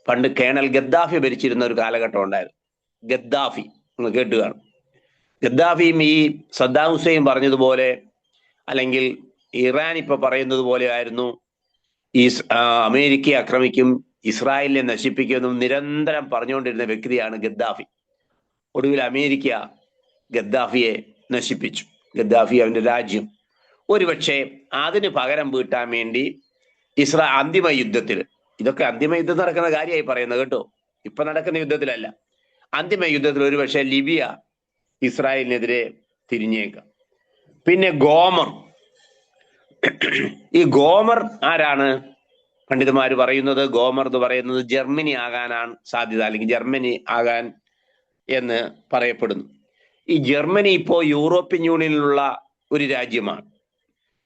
പണ്ട് കേണൽ ഗദ്ദാഫി ഭരിച്ചിരുന്ന ഒരു കാലഘട്ടം ഉണ്ടായിരുന്നു. ഗദ്ദാഫി എന്ന് കേട്ട് കാണും. ഗദ്ദാഫിയും ഈ സദ്ദാം ഹുസൈൻ പറഞ്ഞതുപോലെ അല്ലെങ്കിൽ ഇറാൻ ഇപ്പൊ പറയുന്നത് പോലെ ആയിരുന്നു. ഈ അമേരിക്കയെ ആക്രമിക്കും, ഇസ്രായേലിനെ നശിപ്പിക്കുമെന്നും നിരന്തരം പറഞ്ഞുകൊണ്ടിരുന്ന വ്യക്തിയാണ് ഗദ്ദാഫി. ഒടുവിൽ അമേരിക്ക ഗദ്ദാഫിയെ നശിപ്പിച്ചു. ഗദ്ദാഫി അവന്റെ രാജ്യം. ഒരുപക്ഷെ അതിന് പകരം വീട്ടാൻ വേണ്ടി അന്തിമ യുദ്ധത്തിൽ, ഇതൊക്കെ അന്തിമ യുദ്ധം നടക്കുന്ന കാര്യമായി പറയുന്നത് കേട്ടോ, ഇപ്പൊ നടക്കുന്ന യുദ്ധത്തിലല്ല. അന്തിമ യുദ്ധത്തിൽ ഒരുപക്ഷെ ലിബിയ ഇസ്രായേലിനെതിരെ തിരിഞ്ഞേക്കാം. പിന്നെ ഈ ഗോമർ ആരാണ്? പണ്ഡിതന്മാർ പറയുന്നത് ഗോമർ എന്ന് പറയുന്നത് ജർമ്മനി ആകാനാണ് സാധ്യത, അല്ലെങ്കിൽ ജർമ്മനി ആകാൻ എന്ന് പറയപ്പെടുന്നു. ഈ ജർമ്മനി ഇപ്പോ യൂറോപ്യൻ യൂണിയനിലുള്ള ഒരു രാജ്യമാണ്.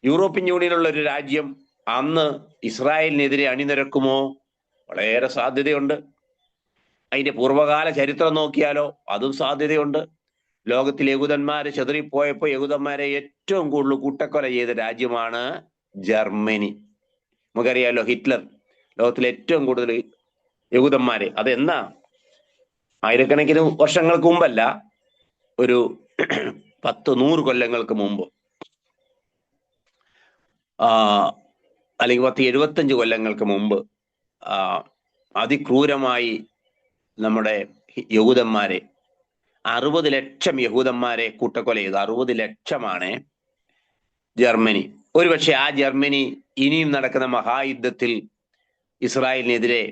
യൂറോപ്യൻ യൂണിയനിലുള്ള ഒരു രാജ്യം അന്ന് ഇസ്രായേലിനെതിരെ അണിനിരക്കുമോ? വളരെ സാധ്യതയുണ്ട്. അതിന്റെ പൂർവ്വകാല ചരിത്രം നോക്കിയാലോ അതും സാധ്യതയുണ്ട്. ലോകത്തിൽ യഹൂദന്മാര് ചെതറിപ്പോയപ്പോ യഹൂദന്മാരെ ഏറ്റവും കൂടുതൽ കൂട്ടക്കൊല ചെയ്ത രാജ്യമാണ് ജർമ്മനി. നമുക്കറിയാലോ, ഹിറ്റ്ലർ ലോകത്തിലെ ഏറ്റവും കൂടുതൽ യഹൂദന്മാരെ, അതെന്നാ ആയിരക്കണക്കിന് വർഷങ്ങൾക്ക് മുമ്പല്ല, ഒരു 10-100 കൊല്ലങ്ങൾക്ക് മുമ്പ്, അല്ലെങ്കിൽ 10-75 കൊല്ലങ്ങൾക്ക് മുമ്പ് അതിക്രൂരമായി നമ്മുടെ യഹൂദന്മാരെ 60 ലക്ഷം യഹൂദന്മാരെ കൂട്ടക്കൊല ചെയ്തു. 60 ലക്ഷമാണ് ജർമ്മനി. ഒരുപക്ഷെ ആ ജർമ്മനി ഇനിയും നടക്കുന്ന മഹായുദ്ധത്തിൽ ഇസ്രായേലിനെതിരെ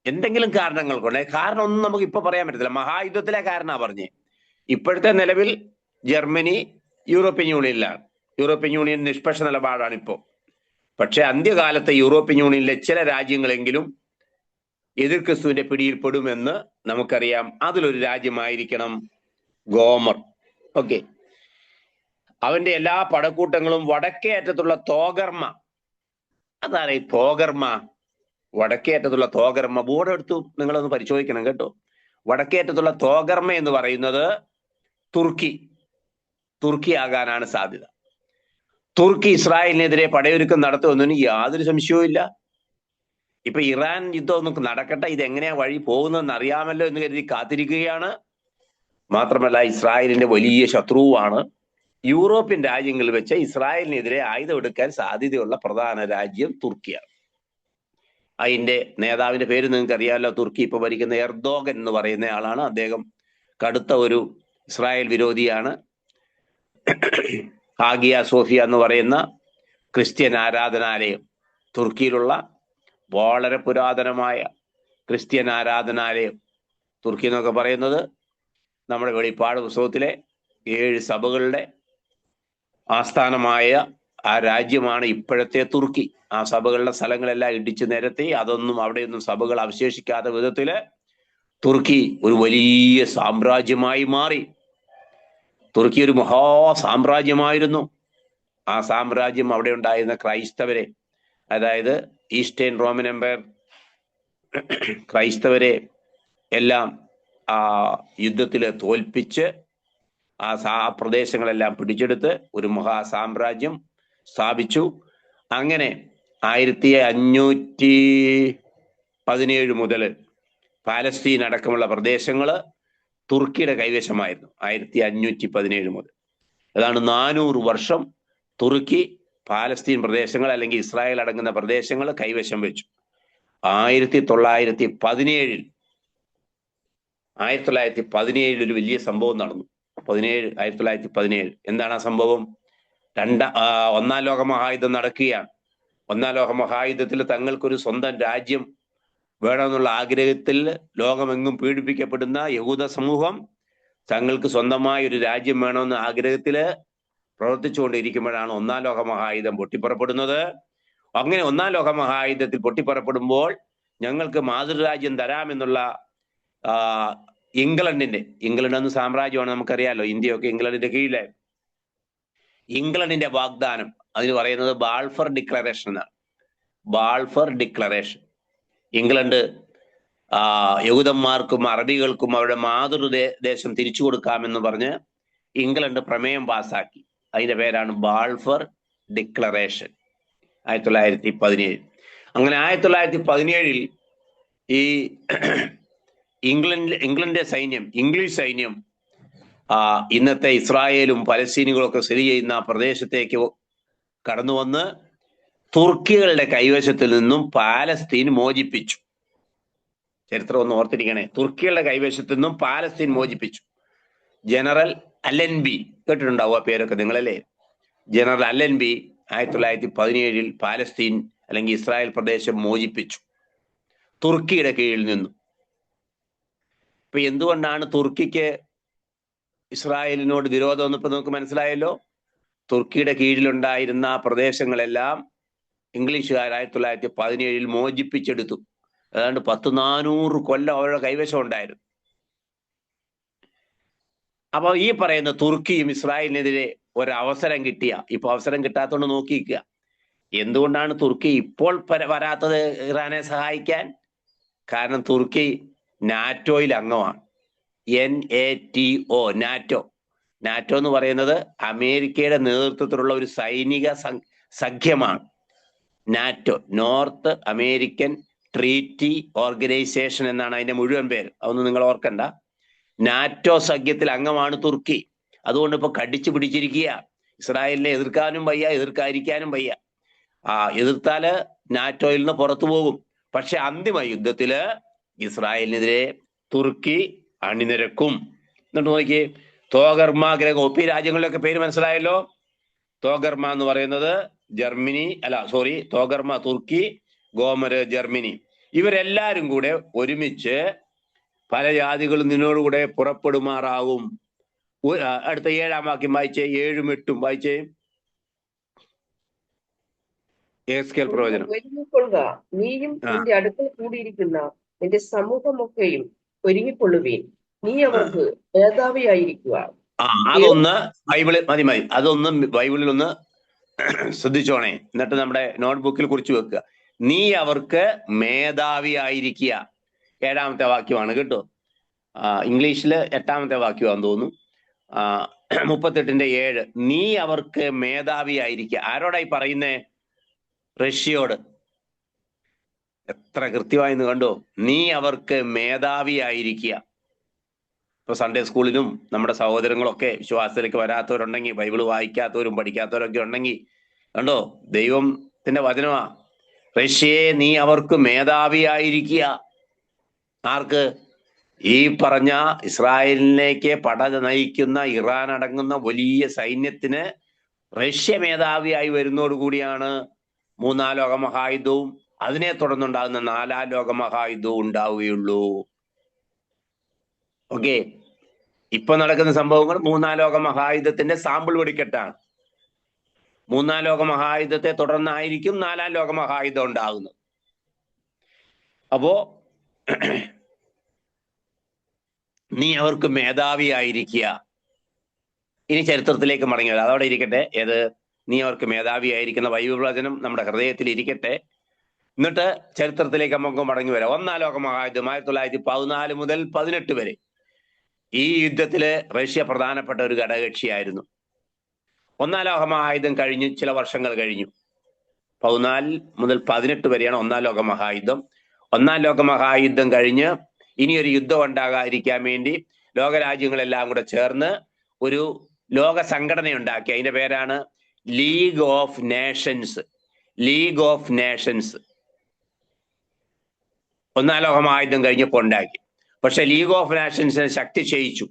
എന്തെങ്കിലും കാരണങ്ങൾ കൊണ്ട്, കാരണം ഒന്നും നമുക്ക് ഇപ്പൊ പറയാൻ പറ്റത്തില്ല, മഹായുദ്ധത്തിലെ കാരണമാണ് പറഞ്ഞേ. ഇപ്പോഴത്തെ നിലവിൽ ജർമ്മനി യൂറോപ്യൻ യൂണിയനിലാണ്. യൂറോപ്യൻ യൂണിയൻ നിഷ്പക്ഷ നിലപാടാണ് ഇപ്പോൾ. പക്ഷെ അന്ത്യകാലത്ത് യൂറോപ്യൻ യൂണിയനിലെ ചില രാജ്യങ്ങളെങ്കിലും എതിർ ക്രിസ്തുവിന്റെ പിടിയിൽപ്പെടുമെന്ന് നമുക്കറിയാം. അതിലൊരു രാജ്യമായിരിക്കണം ഗോമർ. ഓക്കെ, അവന്റെ എല്ലാ പടക്കൂട്ടങ്ങളും വടക്കേ അറ്റത്തുള്ള തോഗർമ. അതാണ് ഈ തോഗർമ, വടക്കേ അറ്റത്തുള്ള തോഗർമ. ബോർഡ് എടുത്തു നിങ്ങളൊന്ന് പരിശോധിക്കണം കേട്ടോ. വടക്കേ അറ്റത്തുള്ള തോഗർമ എന്ന് പറയുന്നത് തുർക്കി ആകാനാണ് സാധ്യത. തുർക്കി ഇസ്രായേലിനെതിരെ പടയൊരുക്കം നടത്തുമെന്നതിന് യാതൊരു സംശയവും ഇല്ല. ഇപ്പൊ ഇറാൻ യുദ്ധം ഒന്ന് നടക്കട്ടെ, ഇതെങ്ങനെയാ വഴി പോകുന്നതെന്ന് അറിയാമല്ലോ എന്ന് കരുതി കാത്തിരിക്കുകയാണ്. മാത്രമല്ല ഇസ്രായേലിന്റെ വലിയ ശത്രുവാണ്. യൂറോപ്യൻ രാജ്യങ്ങളിൽ വെച്ച് ഇസ്രായേലിനെതിരെ ആയുധം എടുക്കാൻ സാധ്യതയുള്ള പ്രധാന രാജ്യം തുർക്കിയാണ്. അതിന്റെ നേതാവിന്റെ പേര് നിങ്ങൾക്ക് അറിയാമല്ലോ. തുർക്കി ഇപ്പൊ ഭരിക്കുന്ന എർദോഗൻ എന്ന് പറയുന്ന ആളാണ്. അദ്ദേഹം കടുത്ത ഒരു ഇസ്രായേൽ വിരോധിയാണ്. ഹാഗിയ സോഫിയ എന്ന് പറയുന്ന ക്രിസ്ത്യൻ ആരാധനാലയം, തുർക്കിയിലുള്ള വളരെ പുരാതനമായ ക്രിസ്ത്യൻ ആരാധനാലയം. തുർക്കി എന്നൊക്കെ പറയുന്നത് നമ്മുടെ വെളിപ്പാട് പുസ്തകത്തിലെ 7 സഭകളുടെ ആസ്ഥാനമായ ആ രാജ്യമാണ് ഇപ്പോഴത്തെ തുർക്കി. ആ സഭകളുടെ സ്ഥലങ്ങളെല്ലാം ഇടിച്ചു നിരത്തി, അതൊന്നും അവിടെയൊന്നും സഭകൾ അവശേഷിക്കാത്ത വിധത്തില് തുർക്കി ഒരു വലിയ സാമ്രാജ്യമായി മാറി. തുർക്കി ഒരു മഹാ സാമ്രാജ്യമായിരുന്നു. ആ സാമ്രാജ്യം അവിടെ ഉണ്ടായിരുന്ന ക്രൈസ്തവരെ, അതായത് ഈസ്റ്റേൺ റോമൻ എംപയർ ക്രൈസ്തവരെ എല്ലാം ആ യുദ്ധത്തിൽ തോൽപ്പിച്ച് ആ പ്രദേശങ്ങളെല്ലാം പിടിച്ചെടുത്ത് ഒരു മഹാസാമ്രാജ്യം സ്ഥാപിച്ചു. അങ്ങനെ 1517 മുതൽ പാലസ്തീൻ അടക്കമുള്ള പ്രദേശങ്ങൾ തുർക്കിയുടെ കൈവശമായിരുന്നു. 1517 മുതൽ അതാണ് 400 വർഷം തുർക്കി പാലസ്തീൻ പ്രദേശങ്ങൾ അല്ലെങ്കിൽ ഇസ്രായേൽ അടങ്ങുന്ന പ്രദേശങ്ങൾ കൈവശം വെച്ചു. 1917 ഒരു വലിയ സംഭവം നടന്നു. 1917 എന്താണ് ആ സംഭവം? ഒന്നാം ലോക മഹായുദ്ധം നടക്കുകയാണ്. ഒന്നാം ലോക മഹായുദ്ധത്തിൽ തങ്ങൾക്കൊരു സ്വന്തം രാജ്യം വേണമെന്നുള്ള ആഗ്രഹത്തിൽ ലോകമെങ്ങും പീഡിപ്പിക്കപ്പെടുന്ന യഹൂദ സമൂഹം തങ്ങൾക്ക് സ്വന്തമായ ഒരു രാജ്യം വേണമെന്ന ആഗ്രഹത്തില് പ്രവർത്തിച്ചുകൊണ്ടിരിക്കുമ്പോഴാണ് ഒന്നാം ലോക മഹായുദ്ധം പൊട്ടിപ്പുറപ്പെടുന്നത്. അങ്ങനെ ഒന്നാം ലോക മഹായുദ്ധത്തിൽ പൊട്ടിപ്പുറപ്പെടുമ്പോൾ ഞങ്ങൾക്ക് മാതൃരാജ്യം തരാമെന്നുള്ള ഇംഗ്ലണ്ട് എന്ന സാമ്രാജ്യമാണ്, നമുക്കറിയാലോ. ഇന്ത്യയൊക്കെ ഇംഗ്ലണ്ടിന്റെ കീഴിലെ. ഇംഗ്ലണ്ടിന്റെ വാഗ്ദാനം, അതിന് പറയുന്നത് ബാൾഫർ ഡിക്ലറേഷൻ എന്നാണ്. Balfour declaration. ഇംഗ്ലണ്ട് യഹൂദന്മാർക്കും അറബികൾക്കും അവരുടെ മാതൃദേശം തിരിച്ചു കൊടുക്കാമെന്ന് പറഞ്ഞ് ഇംഗ്ലണ്ട് പ്രമേയം പാസാക്കി. അതിന്റെ പേരാണ് ബാൾഫർ ഡിക്ലറേഷൻ. 1917. അങ്ങനെ 1917 ഈ ഇംഗ്ലണ്ടിന്റെ സൈന്യം, ഇംഗ്ലീഷ് സൈന്യം ഇന്നത്തെ ഇസ്രായേലും പലസ്തീനുകളും ഒക്കെ സ്ഥിതി ചെയ്യുന്ന പ്രദേശത്തേക്ക് കടന്നു വന്ന് തുർക്കികളുടെ കൈവശത്തിൽ നിന്നും പാലസ്തീൻ മോചിപ്പിച്ചു. ചരിത്രം ഒന്ന് ഓർത്തിരിക്കണേ. തുർക്കികളുടെ കൈവശത്തിൽ നിന്നും പാലസ്തീൻ മോചിപ്പിച്ചു. ജനറൽ അലൻബി, കേട്ടിട്ടുണ്ടാവും ആ പേരൊക്കെ നിങ്ങളല്ലേ? ജനറൽ അലൻബി 1917 പാലസ്തീൻ അല്ലെങ്കിൽ ഇസ്രായേൽ പ്രദേശം മോചിപ്പിച്ചു തുർക്കിയുടെ കീഴിൽ നിന്നും. ഇപ്പൊ എന്തുകൊണ്ടാണ് തുർക്കിക്ക് ഇസ്രായേലിനോട് വിരോധം എന്ന് ഇപ്പൊ നമുക്ക് മനസ്സിലായല്ലോ. തുർക്കിയുടെ കീഴിലുണ്ടായിരുന്ന പ്രദേശങ്ങളെല്ലാം ഇംഗ്ലീഷുകാർ 1917 മോചിപ്പിച്ചെടുത്തു. ഏതാണ്ട് 400 കൊല്ലം അവരുടെ കൈവശം ഉണ്ടായിരുന്നു. അപ്പൊ ഈ പറയുന്ന തുർക്കിയും ഇസ്രായേലിനെതിരെ ഒരവസരം ഇപ്പൊ അവസരം കിട്ടാത്തതുകൊണ്ട് നോക്കിയിരിക്കുക. എന്തുകൊണ്ടാണ് തുർക്കി ഇപ്പോൾ വരാത്തത് ഇറാനെ സഹായിക്കാൻ? കാരണം തുർക്കി നാറ്റോയിൽ അംഗമാണ്. NATO. നാറ്റോ എന്ന് പറയുന്നത് അമേരിക്കയുടെ നേതൃത്വത്തിലുള്ള ഒരു സൈനിക സഖ്യമാണ്. NATO, North American Treaty Organization എന്നാണ് അതിന്റെ മുഴുവൻ പേര്. അതൊന്നും നിങ്ങൾ ഓർക്കണ്ട. നാറ്റോ സഖ്യത്തിൽ അംഗമാണ് തുർക്കി. അതുകൊണ്ട് ഇപ്പൊ കടിച്ചു പിടിച്ചിരിക്കുക. ഇസ്രായേലിനെ എതിർക്കാനും വയ്യ, എതിർക്കാതിരിക്കാനും വയ്യ. എതിർത്താല് നാറ്റോയിൽ നിന്ന് പുറത്തു പോകും. പക്ഷെ അന്തിമ യുദ്ധത്തില് ഇസ്രായേലിനെതിരെ തുർക്കി അണിനിരക്കും. എന്നിട്ട് നോക്കി, തോഗർമ ഗ്രഹം, ഈ രാജ്യങ്ങളിലൊക്കെ പേര് മനസ്സിലായല്ലോ. തോഗർമ എന്ന് പറയുന്നത് ജർമ്മനി, തോഗർമ തുർക്കി, ഗോമര് ജർമ്മനി. ഇവരെല്ലാരും കൂടെ ഒരുമിച്ച് പല ജാതികളും നിന്നോടുകൂടെ പുറപ്പെടുമാറാവും. അടുത്ത 7-ാം വാക്യം വായിച്ചേ, 7ഉം 8ഉം വായിച്ചേ. യെഹെസ്കേൽ പ്രവചനം. ഒരുങ്ങിക്കൊള്ളുക, നീയും നിന്റെ അടുക്കൽ കൂടിയിരിക്കുന്ന നിന്റെ സമൂഹമൊക്കെയും ഒരുങ്ങിക്കൊള്ളുവീൻ, നീ അവർക്ക് മേധാവിയായിരിക്കുക. അതൊന്ന് ബൈബിളിൽ മതി. അതൊന്ന് ബൈബിളിൽ ഒന്ന് ശ്രദ്ധിച്ചോണേ. എന്നിട്ട് നമ്മുടെ നോട്ട്ബുക്കിൽ കുറിച്ച് വെക്കുക. നീ അവർക്ക് മേധാവിയായിരിക്കുക. 7ാമത്തെ വാക്യമാണ് കേട്ടോ. ഇംഗ്ലീഷില് 8ാമത്തെ വാക്യമാണെന്ന് തോന്നുന്നു. 38-7. നീ അവർക്ക് മേധാവിയായിരിക്കുക. ആരോടായി പറയുന്നേ? റഷ്യയോട്. എത്ര കൃത്യമായിന്ന് കണ്ടോ. നീ അവർക്ക് മേധാവിയായിരിക്കുക. ഇപ്പൊ സൺഡേ സ്കൂളിലും നമ്മുടെ സഹോദരങ്ങളൊക്കെ വിശ്വാസത്തിലേക്ക് വരാത്തവരുണ്ടെങ്കിൽ, ബൈബിള് വായിക്കാത്തവരും പഠിക്കാത്തവരൊക്കെ ഉണ്ടെങ്കിൽ കണ്ടോ, ദൈവത്തിന്റെ വചനമാ. റഷ്യയെ നീ അവർക്ക് മേധാവിയായിരിക്കുക. ആർക്ക്? ഈ പറഞ്ഞ ഇസ്രായേലിലേക്ക് പട നയിക്കുന്ന ഇറാൻ അടങ്ങുന്ന വലിയ സൈന്യത്തിന് റഷ്യ മേധാവിയായി വരുന്നതോടുകൂടിയാണ് 3-ാം ലോക മഹായുദ്ധവും അതിനെ തുടർന്നുണ്ടാകുന്ന 4-ാം ലോക മഹായുദ്ധവും ഉണ്ടാവുകയുള്ളൂ. ഓക്കെ, ഇപ്പൊ നടക്കുന്ന സംഭവങ്ങൾ 3-ാം ലോക മഹായുദ്ധത്തിന്റെ സാമ്പിൾ വെടിക്കെട്ടാണ്. 3-ാം ലോക മഹായുദ്ധത്തെ തുടർന്നായിരിക്കും 4-ാം ലോക മഹായുദ്ധം ഉണ്ടാകുന്നത്. അപ്പോ നീ അവർക്ക് മേധാവിയായിരിക്കുക. ഇനി ചരിത്രത്തിലേക്ക് മടങ്ങി വരാം. അതവിടെ ഇരിക്കട്ടെ. നീ അവർക്ക് മേധാവിയായിരിക്കുന്ന ബൈബിൾ വചനം നമ്മുടെ ഹൃദയത്തിൽ ഇരിക്കട്ടെ. എന്നിട്ട് ചരിത്രത്തിലേക്ക് നമുക്ക് മടങ്ങി വരാം. 1-ാം ലോക മഹായുദ്ധം 1914 മുതൽ 18 വരെ. ഈ യുദ്ധത്തില് റഷ്യ പ്രധാനപ്പെട്ട ഒരു ഘടകകക്ഷിയായിരുന്നു. 1-ാം ലോക മഹായുദ്ധം കഴിഞ്ഞു, ചില വർഷങ്ങൾ കഴിഞ്ഞു. 14 മുതൽ 18 വരെയാണ് 1-ാം ലോക മഹായുദ്ധം. 1-ാം ലോക മഹായുദ്ധം കഴിഞ്ഞ് ഇനിയൊരു യുദ്ധം ഉണ്ടാകാതിരിക്കാൻ വേണ്ടി ലോകരാജ്യങ്ങളെല്ലാം കൂടെ ചേർന്ന് ഒരു ലോക സംഘടന ഉണ്ടാക്കി. അതിന്റെ പേരാണ് ലീഗ് ഓഫ് നേഷൻസ്. 1-ാം ലോക മഹായുദ്ധം കഴിഞ്ഞപ്പോൾ ഉണ്ടാക്കി. പക്ഷെ ലീഗ് ഓഫ് നേഷൻസിനെ ശക്തി ക്ഷയിച്ചു.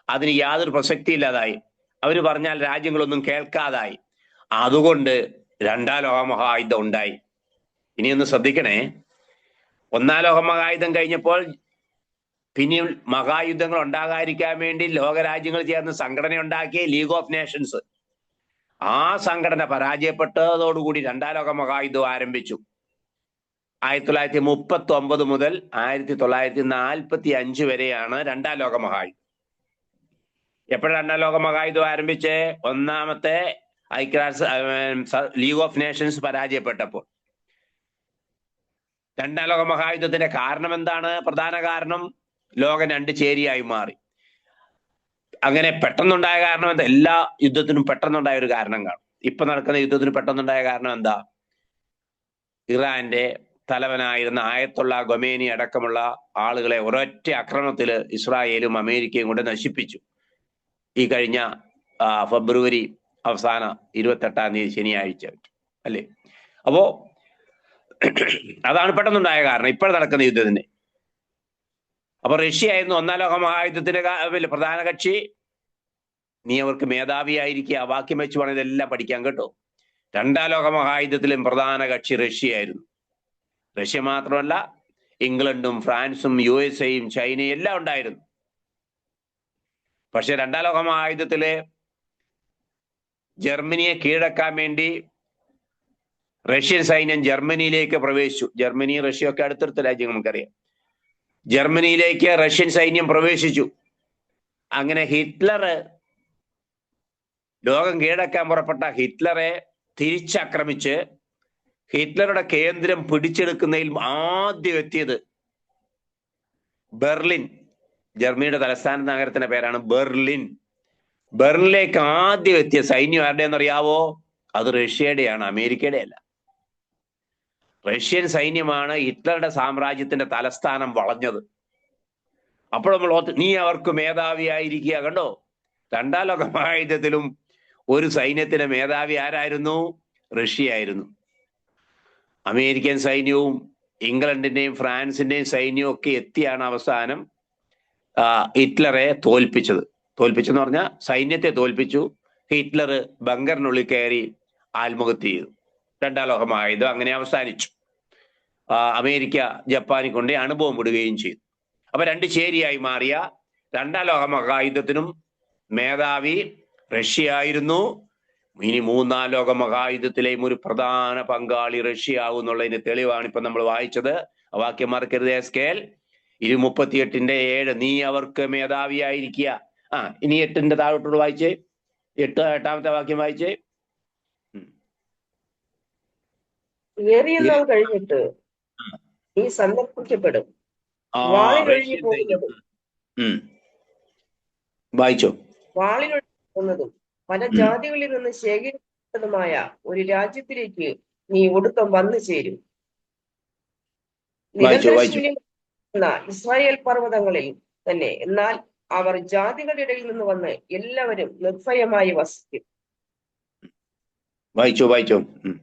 അതിന് യാതൊരു പ്രസക്തി ഇല്ലാതായി. അവര് പറഞ്ഞാൽ രാജ്യങ്ങളൊന്നും കേൾക്കാതായി. അതുകൊണ്ട് 2-ാം ലോക മഹായുദ്ധം ഉണ്ടായി. ഇനിയൊന്ന് ശ്രദ്ധിക്കണേ. 1-ാം ലോക മഹായുദ്ധം കഴിഞ്ഞപ്പോൾ പിന്നെയും മഹായുദ്ധങ്ങൾ ഉണ്ടാകാതിരിക്കാൻ വേണ്ടി ലോകരാജ്യങ്ങൾ ചേർന്ന് സംഘടന ഉണ്ടാക്കി, ലീഗ് ഓഫ് നേഷൻസ്. ആ സംഘടന പരാജയപ്പെട്ടതോടുകൂടി 2-ാം ലോക മഹായുദ്ധം ആരംഭിച്ചു. 1939 മുതൽ 1945 വരെയാണ് 2-ാം ലോക മഹായുദ്ധം. എപ്പോഴാണ് 2-ാം ലോക മഹായുദ്ധം ആരംഭിച്ചേ? ഒന്നാമത്തെ ലീഗ് ഓഫ് നേഷൻസ് പരാജയപ്പെട്ടപ്പോൾ. 2-ാം ലോക മഹായുദ്ധത്തിന്റെ കാരണം എന്താണ്? പ്രധാന കാരണം ലോകം 2 ചേരിയായി മാറി. അങ്ങനെ പെട്ടെന്നുണ്ടായ കാരണം എന്താ? എല്ലാ യുദ്ധത്തിനും പെട്ടെന്നുണ്ടായ ഒരു കാരണം കാണും. ഇപ്പൊ നടക്കുന്ന യുദ്ധത്തിന് പെട്ടെന്നുണ്ടായ കാരണം എന്താ? ഇറാന്റെ തലവനായിരുന്ന ആയത്തുള്ള ഖൊമേനി അടക്കമുള്ള ആളുകളെ ഒരൊറ്റ ആക്രമണത്തിൽ ഇസ്രായേലും അമേരിക്കയും കൊണ്ട് നശിപ്പിച്ചു. ഈ കഴിഞ്ഞ ഫെബ്രുവരി അവസാന 28-ാം തീയതി ശനിയാഴ്ച അല്ലേ? അപ്പോ അതാണ് പെട്ടെന്നുണ്ടായ കാരണം ഇപ്പോൾ നടക്കുന്ന യുദ്ധത്തിന്. അപ്പൊ റഷ്യ ആയിരുന്നു 1-ാം ലോക മഹായുദ്ധത്തിന്റെ പ്രധാന കക്ഷി. നീ അവർക്ക് മേധാവിയായിരിക്കുക. വാക്യം വെച്ച് വേണം ഇതെല്ലാം പഠിക്കാൻ കേട്ടോ. 2-ാം ലോക മഹായുദ്ധത്തിലും പ്രധാന കക്ഷി റഷ്യയായിരുന്നു. റഷ്യ മാത്രമല്ല, ഇംഗ്ലണ്ടും ഫ്രാൻസും USA-യും ചൈനയും എല്ലാം ഉണ്ടായിരുന്നു. പക്ഷെ 2-ാം ലോക മഹായുദ്ധത്തിലെ ജർമ്മനിയെ കീഴടക്കാൻ വേണ്ടി റഷ്യൻ സൈന്യം ജർമ്മനിയിലേക്ക് പ്രവേശിച്ചു. ജർമ്മനി റഷ്യ ഒക്കെ അടുത്തടുത്ത രാജ്യം നമുക്കറിയാം. ജർമ്മനിയിലേക്ക് റഷ്യൻ സൈന്യം പ്രവേശിച്ചു. അങ്ങനെ ഹിറ്റ്ലർ, ലോകം കീഴടക്കാൻ പുറപ്പെട്ട ഹിറ്റ്ലറെ തിരിച്ചാക്രമിച്ച് ഹിറ്റ്ലറുടെ കേന്ദ്രം പിടിച്ചെടുക്കുന്നതിൽ ആദ്യം എത്തിയത് ബെർലിൻ, ജർമ്മനിയുടെ തലസ്ഥാന നഗരത്തിന്റെ പേരാണ് ബെർലിൻ. ബെർലിനിലേക്ക് ആദ്യം എത്തിയ സൈന്യം ആരുടെയെന്നറിയാവോ? അത് റഷ്യയുടെയാണ്, അമേരിക്കയുടെ അല്ല. റഷ്യൻ സൈന്യമാണ് ഹിറ്റ്ലറുടെ സാമ്രാജ്യത്തിന്റെ തലസ്ഥാനം വളഞ്ഞത്. അപ്പോൾ നമ്മൾ നീ അവർക്ക് മേധാവിയായിരിക്കുക. കണ്ടോ, രണ്ടാം ലോക മഹായുദ്ധത്തിലും ഒരു സൈന്യത്തിന്റെ മേധാവി ആരായിരുന്നു? റഷ്യ ആയിരുന്നു. അമേരിക്കൻ സൈന്യവും ഇംഗ്ലണ്ടിന്റെയും ഫ്രാൻസിന്റെയും സൈന്യവും ഒക്കെ എത്തിയാണ് അവസാനം ഹിറ്റ്ലറെ തോൽപ്പിച്ചത്. തോൽപ്പിച്ചെന്ന് പറഞ്ഞാൽ സൈന്യത്തെ തോൽപ്പിച്ചു. ഹിറ്റ്ലർ ബങ്കറിനുള്ളിൽ കയറി ആത്മഹത്യ ചെയ്തു. രണ്ടാം ലോക മഹായുദ്ധം അങ്ങനെ അവസാനിച്ചു. അമേരിക്ക ജപ്പാനിൽ കൊണ്ട് അണുബോംബ് വിടുകയും ചെയ്തു. അപ്പൊ രണ്ട് ചേരിയായി മാറിയ രണ്ടാം ലോക മഹായുദ്ധത്തിനും മേധാവി റഷ്യ ആയിരുന്നു. ഇനി മൂന്നാം ലോക മഹായുദ്ധത്തിലെയും ഒരു പ്രധാന പങ്കാളി റഷ്യ ആവും എന്നുള്ളതിന് തെളിവാണ് ഇപ്പൊ നമ്മൾ വായിച്ചത്. വാക്യം മറക്കരുത്. എസ്കേൽ 38:7 നീ അവർക്ക് മേധാവിയായിരിക്കുക. ഇനി 8ന്റെ താഴോട്ടോട് വായിച്ചേ. 8ാമത്തെ വാക്യം വായിച്ചേ. ഏറിയ നാൾ കഴിഞ്ഞിട്ട് നീ സന്ദർശിക്കപ്പെടും. വാളിനൊഴിഞ്ഞു പോകുന്നതും പല ജാതികളിൽ നിന്ന് ശേഖരിക്കപ്പെട്ടതുമായ ഒരു രാജ്യത്തിലേക്ക് നീ ഒടുക്കം വന്നു ചേരും. ഇസ്രായേൽ പർവ്വതങ്ങളിൽ തന്നെ. എന്നാൽ അവർ ജാതികളുടെ ഇടയിൽ നിന്ന് വന്ന് എല്ലാവരും നിർഭയമായി വസിക്കും.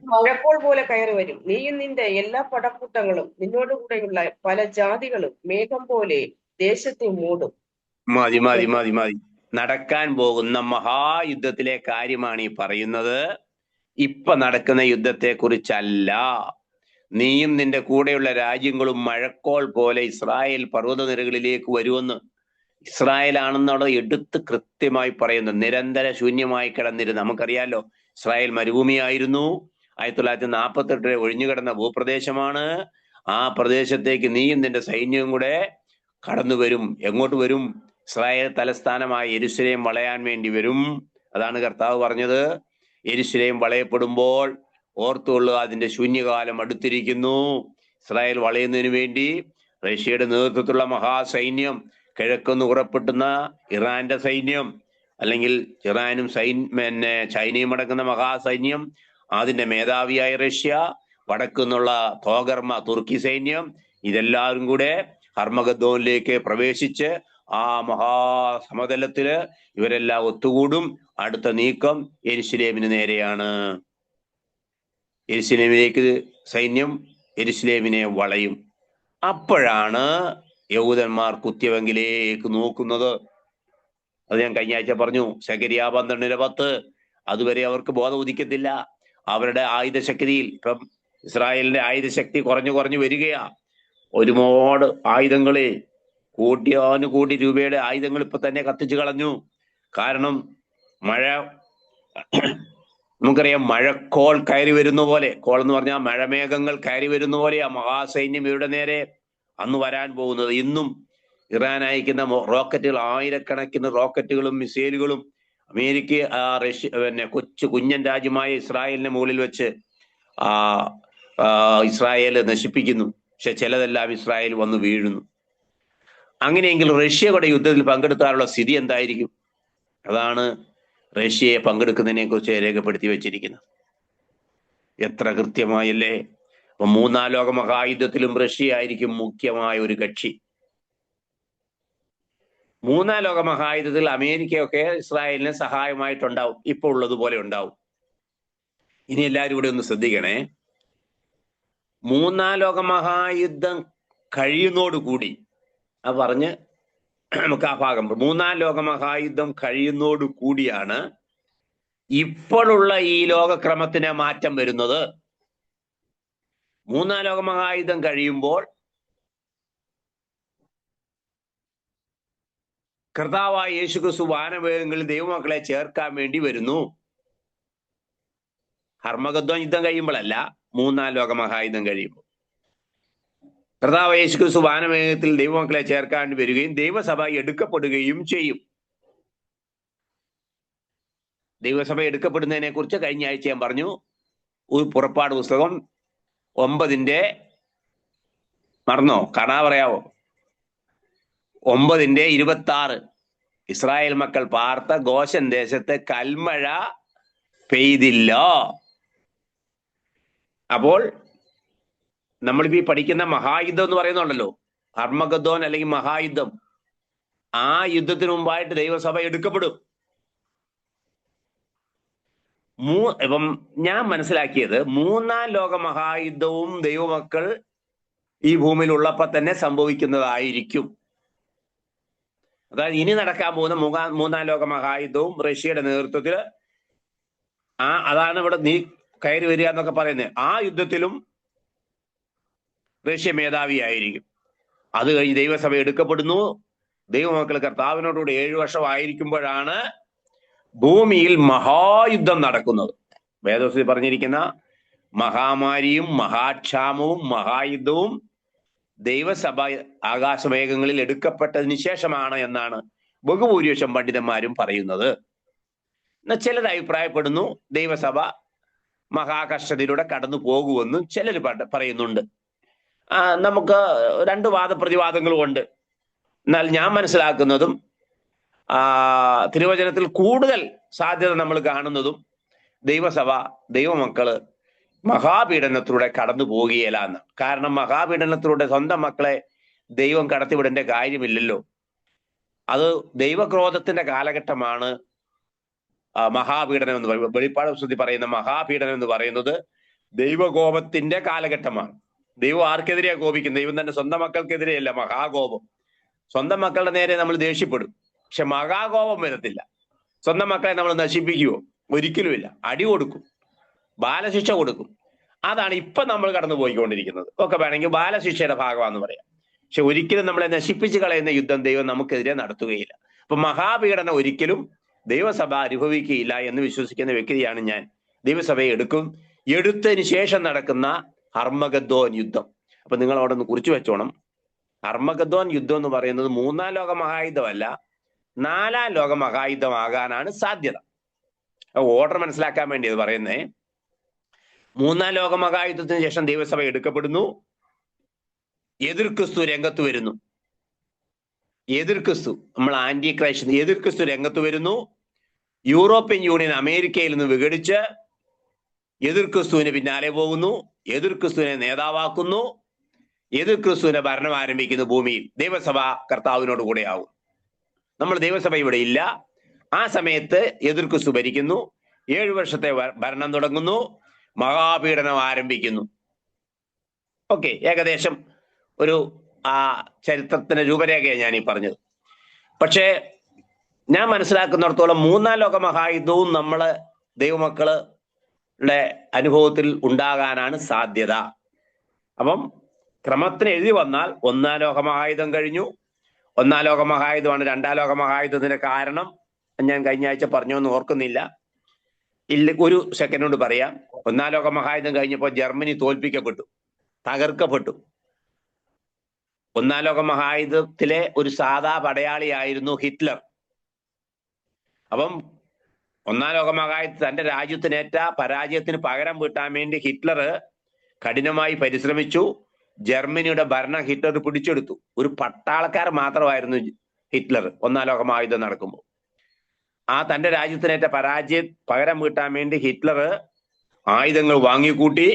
മഴക്കോൾ പോലെ കയറി വരും. നീയും നിന്റെ എല്ലാ പടക്കൂട്ടങ്ങളും നിന്നോടുകൂടെയുള്ള പല ജാതികളും മേഘം പോലെ ദേശത്തെ മൂടും. മതി മതി മതി മതി. നടക്കാൻ പോകുന്ന മഹായുദ്ധത്തിലെ കാര്യമാണ് ഈ പറയുന്നത്. ഇപ്പൊ നടക്കുന്ന യുദ്ധത്തെ കുറിച്ചല്ല. നീയും നിന്റെ കൂടെയുള്ള രാജ്യങ്ങളും മഴക്കോൾ പോലെ ഇസ്രായേൽ പർവ്വതനിരകളിലേക്ക് വരുമെന്ന്. ഇസ്രായേൽ ആണെന്നുള്ളത് എടുത്ത് കൃത്യമായി പറയുന്നു. നിരന്തര ശൂന്യമായി കിടന്നിരുന്നു. നമുക്കറിയാലോ, ഇസ്രായേൽ മരുഭൂമിയായിരുന്നു. 1948 ഒഴിഞ്ഞുകിടന്ന ഭൂപ്രദേശമാണ്. ആ പ്രദേശത്തേക്ക് നീയും നിന്റെ സൈന്യവും കൂടെ കടന്നു വരും. എങ്ങോട്ട് വരും? ഇസ്രായേൽ തലസ്ഥാനമായ യെരുശലേം വളയാൻ വേണ്ടി വരും. അതാണ് കർത്താവ് പറഞ്ഞത്. യെരുശലേം വളയപ്പെടുമ്പോൾ ഓർത്തുകൊള്ളുക, അതിന്റെ ശൂന്യകാലം അടുത്തിരിക്കുന്നു. ഇസ്രായേൽ വളയുന്നതിന് വേണ്ടി റഷ്യയുടെ നേതൃത്വത്തിലുള്ള മഹാസൈന്യം, കിഴക്കൊന്ന് പുറപ്പെട്ടുന്ന ഇറാന്റെ സൈന്യം, അല്ലെങ്കിൽ ഇറാനും ചൈനയും അടക്കുന്ന മഹാസൈന്യം, അതിന്റെ മേധാവിയായ റഷ്യ, വടക്കുന്നുള്ള തോഗർമ തുർക്കി സൈന്യം, ഇതെല്ലാവരും കൂടെ ഹർമഗദ്ദോനിലേക്ക് പ്രവേശിച്ച് ആ മഹാസമതലത്തില് ഇവരെല്ലാം ഒത്തുകൂടും. അടുത്ത നീക്കം യെരുശലേമിന് നേരെയാണ്. യെരുശലേമിലേക്ക് സൈന്യം യെരുശലേമിനെ വളയും. അപ്പോഴാണ് യഹൂദന്മാർ കുത്തിയവെങ്കിലേക്ക് നോക്കുന്നത്. അത് ഞാൻ കഴിഞ്ഞ ആഴ്ച പറഞ്ഞു. സെഖര്യാ 12:10. അതുവരെ അവർക്ക് ബോധം ഉദിക്കത്തില്ല. അവരുടെ ആയുധശക്തിയിൽ ഇപ്പം ഇസ്രായേലിന്റെ ആയുധശക്തി കുറഞ്ഞു വരികയാ. ഒരുപാട് ആയുധങ്ങളെ, കോടി രൂപയുടെ ആയുധങ്ങൾ ഇപ്പൊ തന്നെ കത്തിച്ചു കളഞ്ഞു. കാരണം മഴ, നമുക്കറിയാം, മഴക്കോൾ കയറി വരുന്ന പോലെ, കോൾ എന്ന് പറഞ്ഞാൽ മഴമേഘങ്ങൾ കയറി വരുന്ന പോലെ ആ മഹാസൈന്യം ഇവരുടെ നേരെ അന്ന് വരാൻ പോകുന്നത്. ഇന്നും ഇറാൻ അയക്കുന്ന റോക്കറ്റുകൾ, ആയിരക്കണക്കിന് റോക്കറ്റുകളും മിസൈലുകളും അമേരിക്ക കുഞ്ഞൻ രാജ്യമായ ഇസ്രായേലിന്റെ മുകളിൽ വെച്ച് ഇസ്രായേൽ നശിപ്പിക്കുന്നു. പക്ഷെ ചിലതെല്ലാം ഇസ്രായേൽ വന്ന് വീഴുന്നു. അങ്ങനെയെങ്കിൽ റഷ്യയുടെ യുദ്ധത്തിൽ പങ്കെടുക്കാനുള്ള സ്ഥിതി എന്തായിരിക്കും? അതാണ് റഷ്യയെ പങ്കെടുക്കുന്നതിനെ കുറിച്ച് രേഖപ്പെടുത്തി വെച്ചിരിക്കുന്നത്. എത്ര കൃത്യമായല്ലേ! അപ്പൊ മൂന്നാം ലോക മഹായുദ്ധത്തിലും റഷ്യ ആയിരിക്കും മുഖ്യമായ ഒരു കക്ഷി. മൂന്നാം ലോക മഹായുദ്ധത്തിൽ അമേരിക്കയൊക്കെ ഇസ്രായേലിന് സഹായമായിട്ടുണ്ടാവും. ഇപ്പോൾ ഉള്ളതുപോലെ ഉണ്ടാവും. ഇനി എല്ലാവരും കൂടെ ഒന്ന് ശ്രദ്ധിക്കണേ. മൂന്നാം ലോക മഹായുദ്ധം കഴിയുന്നോടുകൂടി, അത് പറഞ്ഞ് നമുക്ക് ആ ഭാഗം, മൂന്നാം ലോക മഹായുദ്ധം കഴിയുന്നോടു കൂടിയാണ് ഇപ്പോഴുള്ള ഈ ലോകക്രമത്തിന് മാറ്റം വരുന്നത്. മൂന്നാം ലോക മഹായുദ്ധം കഴിയുമ്പോൾ കർത്താവായ യേശുക്രിസ്തു വാനമേഘങ്ങളിൽ ദൈവമക്കളെ ചേർക്കാൻ വേണ്ടി വരുന്നു. ഹർമഗദ്ദോൻ യുദ്ധം കഴിയുമ്പോഴല്ല, മൂന്നാം ലോക മഹായുദ്ധം കഴിയുമ്പോൾ. കർത്താവ് യേശുക്രിസ്തു വാനമേഘത്തിൽ ദൈവമക്കളെ ചേർക്കാൻ വരികയും ദൈവസഭ എടുക്കപ്പെടുകയും ചെയ്യും. ദൈവസഭ എടുക്കപ്പെടുന്നതിനെ കുറിച്ച് കഴിഞ്ഞ ആഴ്ച ഞാൻ പറഞ്ഞു. പുറപ്പാട് പുസ്തകം 9 മറന്നോ? കാണാ പറയാവോ? 9:26 ഇസ്രായേൽ മക്കൾ പാർത്ത ഗോശൻ ദേശത്ത് കൽമഴ പെയ്തില്ല. അപ്പോൾ നമ്മളിപ്പോ ഈ പഠിക്കുന്ന മഹായുദ്ധം എന്ന് പറയുന്നുണ്ടല്ലോ, ഹർമഗദ്ദോൻ അല്ലെങ്കിൽ മഹായുദ്ധം, ആ യുദ്ധത്തിന് മുമ്പായിട്ട് ദൈവസഭ എടുക്കപ്പെടും. ഇപ്പം ഞാൻ മനസ്സിലാക്കിയത്, മൂന്നാം ലോക മഹായുദ്ധവും ദൈവമക്കൾ ഈ ഭൂമിയിൽ ഉള്ളപ്പോ തന്നെ സംഭവിക്കുന്നതായിരിക്കും. അതായത് ഇനി നടക്കാൻ പോകുന്ന മൂന്നാം ലോക മഹായുദ്ധവും റഷ്യയുടെ നേതൃത്വത്തിൽ, അതാണ് ഇവിടെ നീ കയറി വരിക എന്നൊക്കെ പറയുന്നത്. ആ യുദ്ധത്തിലും റഷ്യ മേധാവിയായിരിക്കും. അത് കഴിഞ്ഞ് ദൈവസഭ എടുക്കപ്പെടുന്നു. ദൈവമക്കൾ കർത്താവിനോടുകൂടി 7 വർഷമായിരിക്കുമ്പോഴാണ് ഭൂമിയിൽ മഹായുദ്ധം നടക്കുന്നത്. വേദോസ്തത്തിൽ പറഞ്ഞിരിക്കുന്ന മഹാമാരിയും മഹാക്ഷാമവും മഹായുദ്ധവും ദൈവസഭ ആകാശമേഘങ്ങളിൽ എടുക്കപ്പെട്ടതിന് ശേഷമാണ് എന്നാണ് ബഹുഭൂരിപക്ഷം പണ്ഡിതന്മാരും പറയുന്നത്. എന്നാൽ ചിലർ അഭിപ്രായപ്പെടുന്നു ദൈവസഭ മഹാകഷ്ടത്തിലൂടെ കടന്നു പോകുമെന്നും ചിലർ പറയുന്നുണ്ട്. നമുക്ക് 2 വാദപ്രതിവാദങ്ങളും ഉണ്ട്. എന്നാൽ ഞാൻ മനസ്സിലാക്കുന്നതും തിരുവചനത്തിൽ കൂടുതൽ സാധ്യത നമ്മൾ കാണുന്നതും ദൈവസഭ ദൈവമക്കള് മഹാപീഡനത്തിലൂടെ കടന്നു പോകുകയില്ല എന്ന്. കാരണം മഹാപീഡനത്തിലൂടെ സ്വന്തം മക്കളെ ദൈവം കടത്തിവിടേണ്ട കാര്യമില്ലല്ലോ. അത് ദൈവക്രോധത്തിന്റെ കാലഘട്ടമാണ് മഹാപീഡനം എന്ന് പറയുന്നത്. വെളിപ്പാട് പുസ്തകത്തിൽ പറയുന്ന മഹാപീഡനം എന്ന് പറയുന്നത് ദൈവകോപത്തിന്റെ കാലഘട്ടമാണ്. ദൈവം ആർക്കെതിരെയാണ് കോപിക്കുന്നത്? ദൈവം തന്നെ സ്വന്തം മക്കൾക്കെതിരെയല്ല മഹാകോപം. സ്വന്തം മക്കളുടെ നേരെ നമ്മൾ ദേഷ്യപ്പെടും, പക്ഷെ മഹാകോപം വരത്തില്ല. സ്വന്തം മക്കളെ നമ്മൾ നശിപ്പിക്കുവോ? ഒരിക്കലുമില്ല. അടി കൊടുക്കും, ബാലശിക്ഷ കൊടുക്കും. അതാണ് ഇപ്പൊ നമ്മൾ കടന്നു പോയിക്കൊണ്ടിരിക്കുന്നത്. ഒക്കെ വേണമെങ്കിൽ ബാലശിക്ഷയുടെ ഭാഗമാണെന്ന് പറയാം. പക്ഷെ ഒരിക്കലും നമ്മളെ നശിപ്പിച്ച് കളയുന്ന യുദ്ധം ദൈവം നമുക്കെതിരെ നടത്തുകയില്ല. അപ്പൊ മഹാപീഡനം ഒരിക്കലും ദൈവസഭ അനുഭവിക്കുകയില്ല എന്ന് വിശ്വസിക്കുന്ന വ്യക്തിയാണ് ഞാൻ. ദൈവസഭയെ എടുത്തതിന് ശേഷം നടക്കുന്ന ഹർമഗദ്ദോൻ യുദ്ധം. അപ്പൊ നിങ്ങൾ അവിടെ ഒന്ന് കുറിച്ചു വെച്ചോണം. ഹർമഗദ്ദോൻ യുദ്ധം എന്ന് പറയുന്നത് മൂന്നാം ലോക മഹായുദ്ധമല്ല, 4ാം ലോക മഹായുദ്ധമാകാനാണ് സാധ്യത. ഓർഡർ മനസ്സിലാക്കാൻ വേണ്ടി അത് പറയുന്നേ. 3ാം ലോക മഹായുദ്ധത്തിന് ശേഷം ദൈവസഭ എടുക്കപ്പെടുന്നു. എതിർ ക്രിസ്തു രംഗത്ത് വരുന്നു. എതിർ ക്രിസ്തു, നമ്മൾ ആന്റി ക്രൈസ്റ്റ്, എതിർ ക്രിസ്തു രംഗത്ത് വരുന്നു. യൂറോപ്യൻ യൂണിയൻ അമേരിക്കയിൽ നിന്ന് വിഘടിച്ച് എതിർ ക്രിസ്തുവിന് പിന്നാലെ പോകുന്നു. എതിർ ക്രിസ്തുവിനെ നേതാവാക്കുന്നു. എതിർ ക്രിസ്തുവിന്റെ ഭരണം ആരംഭിക്കുന്നു ഭൂമിയിൽ. ദൈവസഭ കർത്താവിനോട് കൂടെ ആവും. നമ്മൾ ദൈവസഭ ഇവിടെ ഇല്ല. ആ സമയത്ത് എതിർ ക്രിസ്തു ഭരിക്കുന്നു. 7 വർഷത്തെ ഭരണം തുടങ്ങുന്നു. മഹാപീഡനം ആരംഭിക്കുന്നു. ഓക്കെ, ഏകദേശം ഒരു ചരിത്രത്തിന്റെ രൂപരേഖയാണ് ഞാൻ ഈ പറഞ്ഞത്. പക്ഷേ ഞാൻ മനസ്സിലാക്കുന്നിടത്തോളം 3ാം ലോക മഹായുദ്ധവും നമ്മള് ദൈവമക്കളുടെ അനുഭവത്തിൽ ഉണ്ടാകാനാണ് സാധ്യത. അപ്പം ക്രമത്തിന് എഴുതി വന്നാൽ 1ാം ലോക മഹായുദ്ധം കഴിഞ്ഞു. 1ാം ലോക മഹായുദ്ധമാണ് 2ാം ലോക മഹായുദ്ധത്തിന്റെ കാരണം. ഞാൻ കഴിഞ്ഞ ആഴ്ച പറഞ്ഞോന്ന് ഓർക്കുന്നില്ല. ഒരു സെക്കൻഡ് കൊണ്ട് പറയാം. 1ാം ലോക മഹായുദ്ധം കഴിഞ്ഞപ്പോൾ ജർമ്മനി തോൽപ്പിക്കപ്പെട്ടു, തകർക്കപ്പെട്ടു. 1ാം ലോക മഹായുദ്ധത്തിലെ ഒരു സാധാ പടയാളിയായിരുന്നു ഹിറ്റ്ലർ. അപ്പം 1ാം ലോക മഹായുദ്ധ തന്റെ രാജ്യത്തിനേറ്റ പരാജയത്തിന് പകരം വീട്ടാൻ വേണ്ടി ഹിറ്റ്ലർ കഠിനമായി പരിശ്രമിച്ചു. ജർമ്മനിയുടെ ഭരണം ഹിറ്റ്ലർ പിടിച്ചെടുത്തു. ഒരു പട്ടാളക്കാരൻ മാത്രമായിരുന്നു ഹിറ്റ്ലർ 1ാം ലോക മഹായുദ്ധം നടക്കുമ്പോൾ. തന്റെ രാജ്യത്തിനേറ്റ പകരം വീട്ടാൻ വേണ്ടി ഹിറ്റ്ലർ ആയുധങ്ങൾ വാങ്ങിക്കൂട്ടി.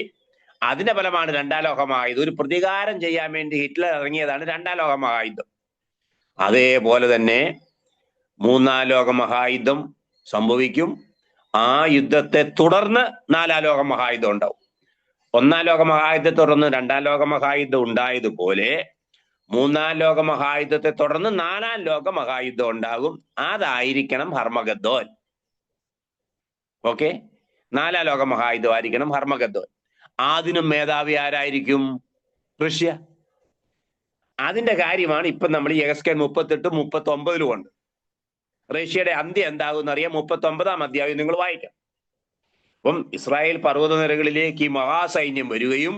അതിന്റെ ഫലമാണ് 2ാം ലോക മഹായുദ്ധം. ഒരു പ്രതികാരം ചെയ്യാൻ വേണ്ടി ഹിറ്റ്ലർ ഇറങ്ങിയതാണ് 2ാം ലോക മഹായുദ്ധം. അതേപോലെ തന്നെ 3ാം ലോക മഹായുദ്ധം സംഭവിക്കും. ആ യുദ്ധത്തെ തുടർന്ന് 4ാം ലോക മഹായുദ്ധം ഉണ്ടാവും. 1ാം ലോക മഹായുദ്ധത്തെ തുടർന്ന് 2ാം ലോക മഹായുദ്ധം ഉണ്ടായതുപോലെ 3ാം ലോക മഹായുദ്ധത്തെ തുടർന്ന് 4ാം ലോക മഹായുദ്ധം ഉണ്ടാകും. അതായിരിക്കണം ഹർമഗദ്ദോൻ. ഓക്കെ, 4ാം ലോക മഹായുദ്ധം ആയിരിക്കണം ഹർമഗദ്ദോൻ. അതിനും മേധാവി ആരായിരിക്കും? റഷ്യ. അതിന്റെ കാര്യമാണ് ഇപ്പൊ നമ്മൾ ഈ എഗസ്കേൽ 38, 39 കൊണ്ട്. റഷ്യയുടെ അന്ത്യം എന്താകും എന്നറിയാം. 39ാം അധ്യായം നിങ്ങൾ വായിക്കാം. അപ്പം ഇസ്രായേൽ പർവ്വതനിരകളിലേക്ക് ഈ മഹാസൈന്യം വരികയും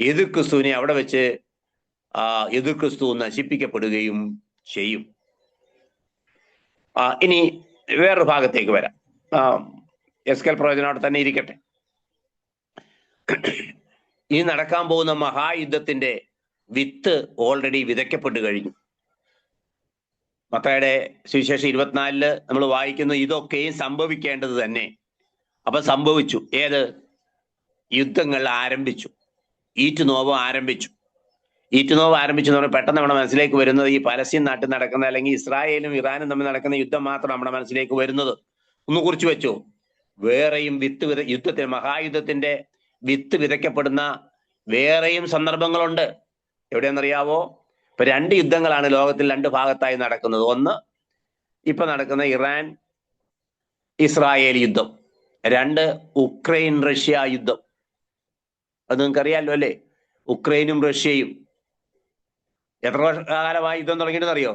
എതിർ ക്രിസ്തുവിനെ അവിടെ വെച്ച് എതിർ ക്രിസ്തു നശിപ്പിക്കപ്പെടുകയും ചെയ്യും. ഇനി വേറൊരു ഭാഗത്തേക്ക് വരാം. എസ്കേൽ പ്രവചനം അവിടെ തന്നെ ഇരിക്കട്ടെ. ഈ നടക്കാൻ പോകുന്ന മഹായുദ്ധത്തിന്റെ വിത്ത് ഓൾറെഡി വിതയ്ക്കപ്പെട്ടു കഴിഞ്ഞു. മത്തായിയുടെ സുവിശേഷം 24 നമ്മൾ വായിക്കുന്നു, ഇതൊക്കെയും സംഭവിക്കേണ്ടത് തന്നെ. അപ്പൊ സംഭവിച്ചു. ഏത്? യുദ്ധങ്ങൾ ആരംഭിച്ചു. ഈറ്റുനോവ് ആരംഭിച്ചു. ഈറ്റുനോവ് ആരംഭിച്ചു എന്ന് പറഞ്ഞാൽ പെട്ടെന്ന് നമ്മുടെ മനസ്സിലേക്ക് വരുന്നത് ഈ പലസ്തീൻ നാട്ടിൽ നടക്കുന്ന, അല്ലെങ്കിൽ ഇസ്രായേലും ഇറാനും തമ്മിൽ നടക്കുന്ന യുദ്ധം മാത്രം നമ്മുടെ മനസ്സിലേക്ക് വരുന്നത്. ഒന്ന് കുറിച്ച് വെച്ചോ. വേറെയും യുദ്ധത്തിന്, മഹായുദ്ധത്തിന്റെ വിത്ത് വിതയ്ക്കപ്പെടുന്ന വേറെയും സന്ദർഭങ്ങളുണ്ട്. എവിടെയെന്നറിയാവോ? ഇപ്പൊ 2 യുദ്ധങ്ങളാണ് ലോകത്തിൽ 2 ഭാഗത്തായി നടക്കുന്നത്. ഒന്ന് ഇപ്പൊ നടക്കുന്ന ഇറാൻ ഇസ്രായേൽ യുദ്ധം, 2 ഉക്രൈൻ റഷ്യ യുദ്ധം. അത് നിങ്ങൾക്ക് അറിയാലോ അല്ലേ? ഉക്രൈനും റഷ്യയും എത്ര കാലമായി യുദ്ധം തുടങ്ങിയിട്ടെന്ന് അറിയോ?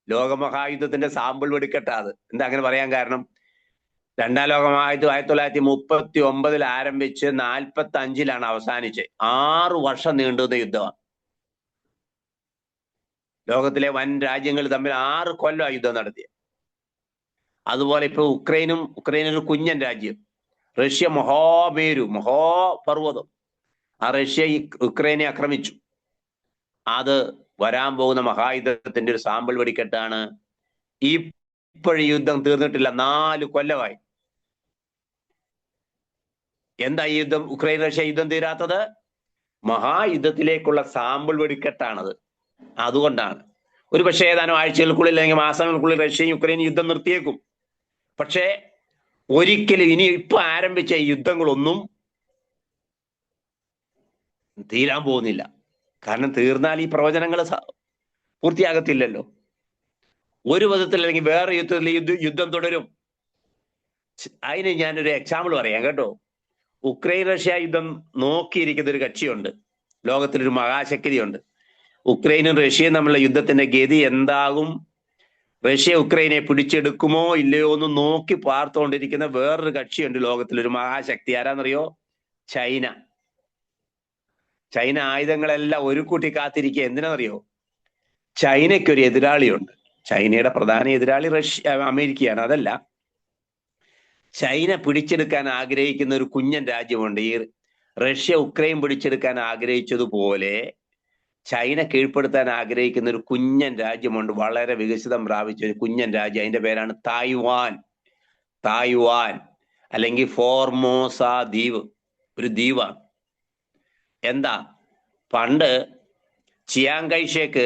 ലോകമഹായുദ്ധത്തിന്റെ സാമ്പിൾ വെടിക്കെട്ടാ അത്. എന്താ അങ്ങനെ പറയാൻ കാരണം? 2ാം ലോകമഹായുദ്ധം 1939 ആരംഭിച്ച് 45 അവസാനിച്ച് 6 വർഷം നീണ്ടുന്ന യുദ്ധമാണ്. ലോകത്തിലെ വൻ രാജ്യങ്ങൾ തമ്മിൽ 6 കൊല്ലം യുദ്ധം നടത്തിയ. അതുപോലെ ഇപ്പൊ ഉക്രൈനൊരു കുഞ്ഞൻ രാജ്യം, റഷ്യ മഹാമേരു, മഹാപർവ്വതം. ആ റഷ്യ ഉക്രൈനെ ആക്രമിച്ചു. അത് വരാൻ പോകുന്ന മഹായുദ്ധത്തിന്റെ ഒരു സാമ്പിൾ വെടിക്കെട്ടാണ്. ഇപ്പോഴും യുദ്ധം തീർന്നിട്ടില്ല, 4 കൊല്ലമായി. എന്താ ഈ യുദ്ധം, ഉക്രൈൻ റഷ്യ യുദ്ധം തീരാത്തത്? മഹായുദ്ധത്തിലേക്കുള്ള സാമ്പിൾ വെടിക്കെട്ടാണത്. അതുകൊണ്ടാണ് ഒരു പക്ഷേ ഏതാനും ആഴ്ചകൾക്കുള്ളിൽ അല്ലെങ്കിൽ മാസങ്ങൾക്കുള്ളിൽ റഷ്യയും യുക്രൈനും യുദ്ധം നിർത്തിയേക്കും. പക്ഷേ ഒരിക്കലും ഇനി ഇപ്പൊ ആരംഭിച്ച ഈ യുദ്ധങ്ങളൊന്നും തീരാൻ പോകുന്നില്ല. കാരണം തീർന്നാൽ ഈ പ്രവചനങ്ങൾ പൂർത്തിയാകത്തില്ലല്ലോ. ഒരു വിധത്തിൽ അല്ലെങ്കിൽ വേറെ യുദ്ധം തുടരും. അതിന് ഞാനൊരു എക്സാമ്പിൾ പറയാം കേട്ടോ. ഉക്രൈൻ റഷ്യ യുദ്ധം നോക്കിയിരിക്കുന്ന ഒരു കക്ഷിയുണ്ട്, ലോകത്തിലൊരു മഹാശക്തിയുണ്ട്. ഉക്രൈനും റഷ്യയും തമ്മിലുള്ള യുദ്ധത്തിന്റെ ഗതി എന്താകും, റഷ്യ ഉക്രൈനെ പിടിച്ചെടുക്കുമോ ഇല്ലയോ എന്ന് നോക്കി പാർത്തുകൊണ്ടിരിക്കുന്ന വേറൊരു കക്ഷിയുണ്ട് ലോകത്തിലൊരു മഹാശക്തി. ആരാന്നറിയോ? ചൈന. ചൈന ആയുധങ്ങളെല്ലാം ഒരു കൂട്ടി കാത്തിരിക്കുക. എന്തിനാണെന്നറിയോ? ചൈനയ്ക്കൊരു എതിരാളിയുണ്ട്. ചൈനയുടെ പ്രധാന എതിരാളി അമേരിക്കയാണ്. അതല്ല, ചൈന പിടിച്ചെടുക്കാൻ ആഗ്രഹിക്കുന്ന ഒരു കുഞ്ഞൻ രാജ്യമുണ്ട്. ഈ റഷ്യ ഉക്രൈൻ പിടിച്ചെടുക്കാൻ ആഗ്രഹിച്ചതുപോലെ ചൈന കീഴ്പ്പെടുത്താൻ ആഗ്രഹിക്കുന്ന ഒരു കുഞ്ഞൻ രാജ്യമുണ്ട്, വളരെ വികസിതം പ്രാപിച്ച ഒരു കുഞ്ഞൻ രാജ്യം. അതിന്റെ പേരാണ് തായ്വാൻ. തായ്വാൻ അല്ലെങ്കിൽ ഫോർമോസ ദ്വീപ്, ഒരു ദ്വീപാണ്. എന്താ, പണ്ട് ചിയാങ് കൈഷേക്ക്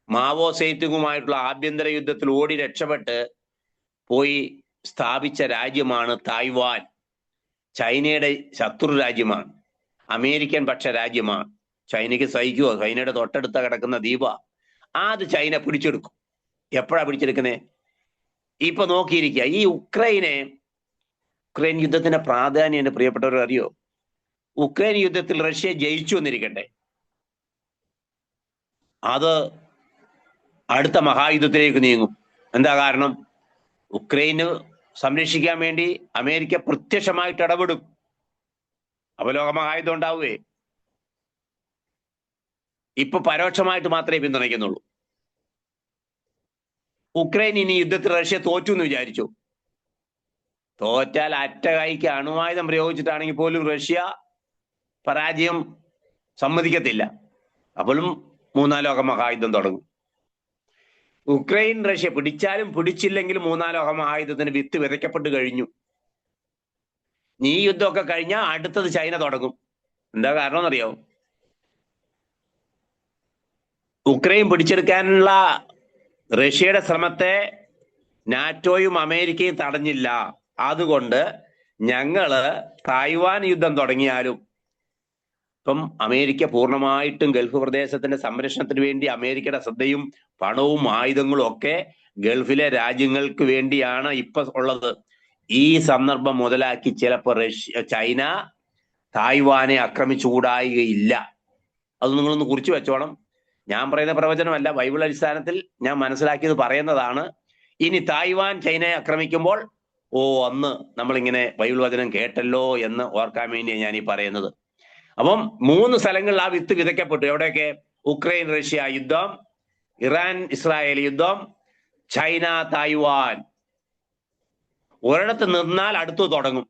മാവോ സേതുങ്ങുമായിട്ടുള്ള ആഭ്യന്തര യുദ്ധത്തിൽ ഓടി രക്ഷപ്പെട്ട് പോയി സ്ഥാപിച്ച രാജ്യമാണ് തായ്വാൻ. ചൈനയുടെ ശത്രു രാജ്യമാണ്, അമേരിക്കൻ പക്ഷ രാജ്യമാണ്. ചൈനയ്ക്ക് സഹിക്കുവോ? ചൈനയുടെ തൊട്ടടുത്ത കിടക്കുന്ന ദ്വീപ. അത് ചൈന പിടിച്ചെടുക്കും. എപ്പോഴാ പിടിച്ചെടുക്കുന്നേ? ഇപ്പൊ നോക്കിയിരിക്കുക. ഈ ഉക്രൈൻ യുദ്ധത്തിന്റെ പ്രാധാന്യം എന്റെ പ്രിയപ്പെട്ടവർ അറിയോ? ഉക്രൈൻ യുദ്ധത്തിൽ റഷ്യ ജയിച്ചു എന്നിരിക്കട്ടെ, അത് അടുത്ത മഹായുദ്ധത്തിലേക്ക് നീങ്ങും. എന്താ കാരണം? ഉക്രൈന് സംരക്ഷിക്കാൻ വേണ്ടി അമേരിക്ക പ്രത്യക്ഷമായിട്ട് ഇടപെടും. അപ്പൊ ലോകമഹായുദ്ധം ഉണ്ടാവുകയെ. ഇപ്പൊ പരോക്ഷമായിട്ട് മാത്രമേ പിന്തുണയ്ക്കുന്നുള്ളൂ. ഉക്രൈൻ ഇനി യുദ്ധത്തിൽ റഷ്യ തോറ്റു എന്ന് വിചാരിച്ചു. തോറ്റാൽ അറ്റകൈക്ക് അണുവായുധം പ്രയോഗിച്ചിട്ടാണെങ്കിൽ പോലും റഷ്യ പരാജയം സമ്മതിക്കത്തില്ല. അപ്പോഴും 3ാം ലോക മഹായുദ്ധം തുടങ്ങും. ഉക്രൈൻ റഷ്യ പിടിച്ചാലും പിടിച്ചില്ലെങ്കിലും 3ാം ലോക മഹായുദ്ധത്തിന് വിത്ത് വിതയ്ക്കപ്പെട്ട് കഴിഞ്ഞു. ഈ യുദ്ധമൊക്കെ കഴിഞ്ഞാൽ അടുത്തത് ചൈന തുടങ്ങും. എന്താ കാരണം എന്നറിയോ? ഉക്രൈൻ പിടിച്ചെടുക്കാനുള്ള റഷ്യയുടെ ശ്രമത്തെ നാറ്റോയും അമേരിക്കയും തടഞ്ഞില്ല. അതുകൊണ്ട് ഞങ്ങള് തായ്വാൻ യുദ്ധം തുടങ്ങിയാലും, ഇപ്പം അമേരിക്ക പൂർണ്ണമായിട്ടും ഗൾഫ് പ്രദേശത്തിന്റെ സംരക്ഷണത്തിന് വേണ്ടി അമേരിക്കയുടെ ശ്രദ്ധയും പണവും ആയുധങ്ങളും ഒക്കെ ഗൾഫിലെ രാജ്യങ്ങൾക്ക് വേണ്ടിയാണ് ഇപ്പൊ ഉള്ളത്. ഈ സന്ദർഭം മുതലാക്കി ചിലപ്പോൾ ചൈന തായ്വാനെ ആക്രമിച്ചുകൂടായികയില്ല. അത് നിങ്ങളൊന്ന് കുറിച്ച് വെച്ചോണം. ഞാൻ പറയുന്ന പ്രവചനമല്ല, ബൈബിൾ അടിസ്ഥാനത്തിൽ ഞാൻ മനസ്സിലാക്കിയത് പറയുന്നതാണ്. ഇനി തായ്വാൻ ചൈനയെ ആക്രമിക്കുമ്പോൾ അന്ന് നമ്മളിങ്ങനെ ബൈബിൾ വചനം കേട്ടല്ലോ എന്ന് ഓർക്കാൻ വേണ്ടിയാണ് ഞാൻ ഈ പറയുന്നത്. അപ്പം 3 സ്ഥലങ്ങളിൽ ആ വിത്ത് വിതയ്ക്കപ്പെട്ടു. എവിടെയൊക്കെ? ഉക്രൈൻ റഷ്യ യുദ്ധം, ഇറാൻ ഇസ്രായേൽ യുദ്ധം, ചൈന തായ്വാൻ. ഒരിടത്ത് നിന്നാൽ അടുത്തു തുടങ്ങും.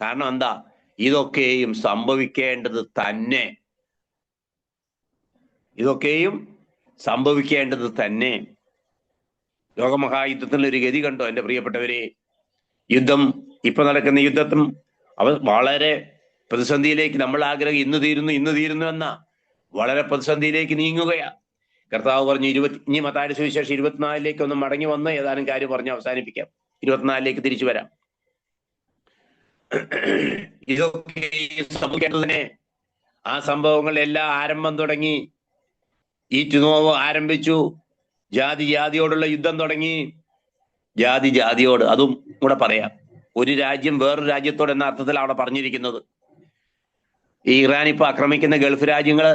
കാരണം എന്താ? ഇതൊക്കെയും സംഭവിക്കേണ്ടത് തന്നെ. ഇതൊക്കെയും സംഭവിക്കേണ്ടത് തന്നെ. ലോകമഹായുദ്ധത്തിനുള്ള ഒരു ഗതി കണ്ടോ എൻ്റെ പ്രിയപ്പെട്ടവരെ? യുദ്ധം, ഇപ്പൊ നടക്കുന്ന യുദ്ധത്തും വളരെ പ്രതിസന്ധിയിലേക്ക്, നമ്മൾ ആഗ്രഹം ഇന്ന് തീരുന്നു എന്ന വളരെ പ്രതിസന്ധിയിലേക്ക് നീങ്ങുകയാ. കർത്താവ് പറഞ്ഞു ഇനി മത്തായിയുടെ സുവിശേഷം 24 ഒന്ന് മടങ്ങി വന്ന് ഏതാനും കാര്യം പറഞ്ഞ് അവസാനിപ്പിക്കാം. 24 തിരിച്ചു വരാം. ഇതൊക്കെ സംഭവിക്കേണ്ടതിനെ ആ സംഭവങ്ങളെല്ലാം ആരംഭം തുടങ്ങി. ഈറ്റുനോവ് ആരംഭിച്ചു. ജാതി ജാതിയോടുള്ള യുദ്ധം തുടങ്ങി. ജാതി ജാതിയോട്, അതും കൂടെ പറയാം. ഒരു രാജ്യം വേറൊരു രാജ്യത്തോട് എന്ന അർത്ഥത്തിൽ അവിടെ പറഞ്ഞിരിക്കുന്നത്. ഈ ഇറാൻ ഇപ്പൊ ആക്രമിക്കുന്ന ഗൾഫ് രാജ്യങ്ങള്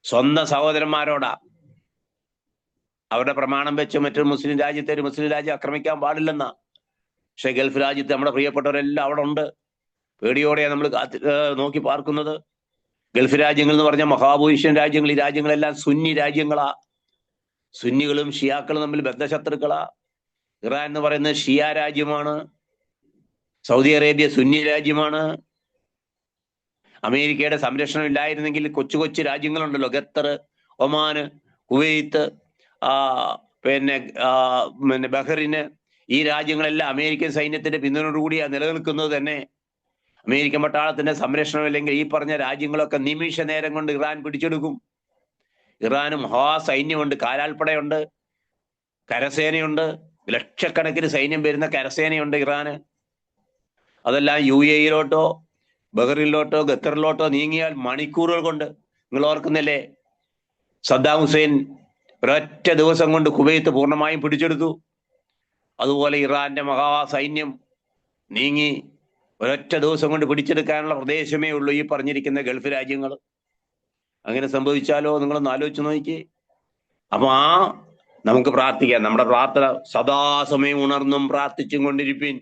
സ്വന്തം സഹോദരന്മാരോടാ. അവരുടെ പ്രമാണം വെച്ച് മറ്റൊരു മുസ്ലിം രാജ്യത്തെ ഒരു മുസ്ലിം രാജ്യം ആക്രമിക്കാൻ പാടില്ലെന്നാ. പക്ഷെ ഗൾഫ് രാജ്യത്ത് നമ്മുടെ പ്രിയപ്പെട്ടവരെല്ലാം അവിടെ ഉണ്ട്. പേടിയോടെയാണ് നമ്മൾ നോക്കി പാർക്കുന്നത്. ഗൾഫ് രാജ്യങ്ങൾ എന്ന് പറഞ്ഞാൽ മഹാഭൂരിഷൻ രാജ്യങ്ങൾ. ഈ രാജ്യങ്ങളെല്ലാം സുന്നി രാജ്യങ്ങളാ. സുന്നികളും ഷിയാക്കളും തമ്മിൽ ബദ്ധശത്രുക്കളാ. ഇറാൻ എന്ന് പറയുന്നത് ഷിയ രാജ്യമാണ്. സൗദി അറേബ്യ സുന്നി രാജ്യമാണ്. അമേരിക്കയുടെ സംരക്ഷണം ഇല്ലായിരുന്നെങ്കിൽ കൊച്ചു കൊച്ചു രാജ്യങ്ങളുണ്ടല്ലോ, ഖത്തർ, ഒമാന്, കുവൈത്ത്, പിന്നെ ബഹ്റിന്, ഈ രാജ്യങ്ങളെല്ലാം അമേരിക്കൻ സൈന്യത്തിന്റെ പിന്തുണയോടുകൂടിയാണ് നിലനിൽക്കുന്നത് തന്നെ. അമേരിക്കൻ പട്ടാളത്തിന്റെ സംരക്ഷണം ഇല്ലെങ്കിൽ ഈ പറഞ്ഞ രാജ്യങ്ങളൊക്കെ നിമിഷ നേരം കൊണ്ട് ഇറാൻ പിടിച്ചെടുക്കും. ഇറാന് മഹാസൈന്യമുണ്ട്, കാലാൾപ്പടയുണ്ട്, കരസേനയുണ്ട്, ലക്ഷക്കണക്കിന് സൈന്യം വരുന്ന കരസേനയുണ്ട് ഇറാന്. അതെല്ലാം UAE-ലോട്ടോ ബഹ്റിനിലോട്ടോ ഖത്തറിലോട്ടോ നീങ്ങിയാൽ മണിക്കൂറുകൾ കൊണ്ട്. നിങ്ങൾ ഓർക്കുന്നില്ലേ, സദ്ദാം ഹുസൈൻ ഒരൊറ്റ ദിവസം കൊണ്ട് കുവൈത്ത് പൂർണ്ണമായും പിടിച്ചെടുത്തു. അതുപോലെ ഇറാന്റെ മഹാസൈന്യം നീങ്ങി ഒരൊറ്റ ദിവസം കൊണ്ട് പിടിച്ചെടുക്കാനുള്ള പ്രദേശമേ ഉള്ളൂ ഈ പറഞ്ഞിരിക്കുന്ന ഗൾഫ് രാജ്യങ്ങൾ. അങ്ങനെ സംഭവിച്ചാലോ? നിങ്ങളൊന്ന് ആലോചിച്ച് നോക്കി. അപ്പൊ നമുക്ക് പ്രാർത്ഥിക്കാം. നമ്മുടെ പ്രാർത്ഥന സദാസമയം ഉണർന്നും പ്രാർത്ഥിച്ചും കൊണ്ടിരിപ്പിൻ.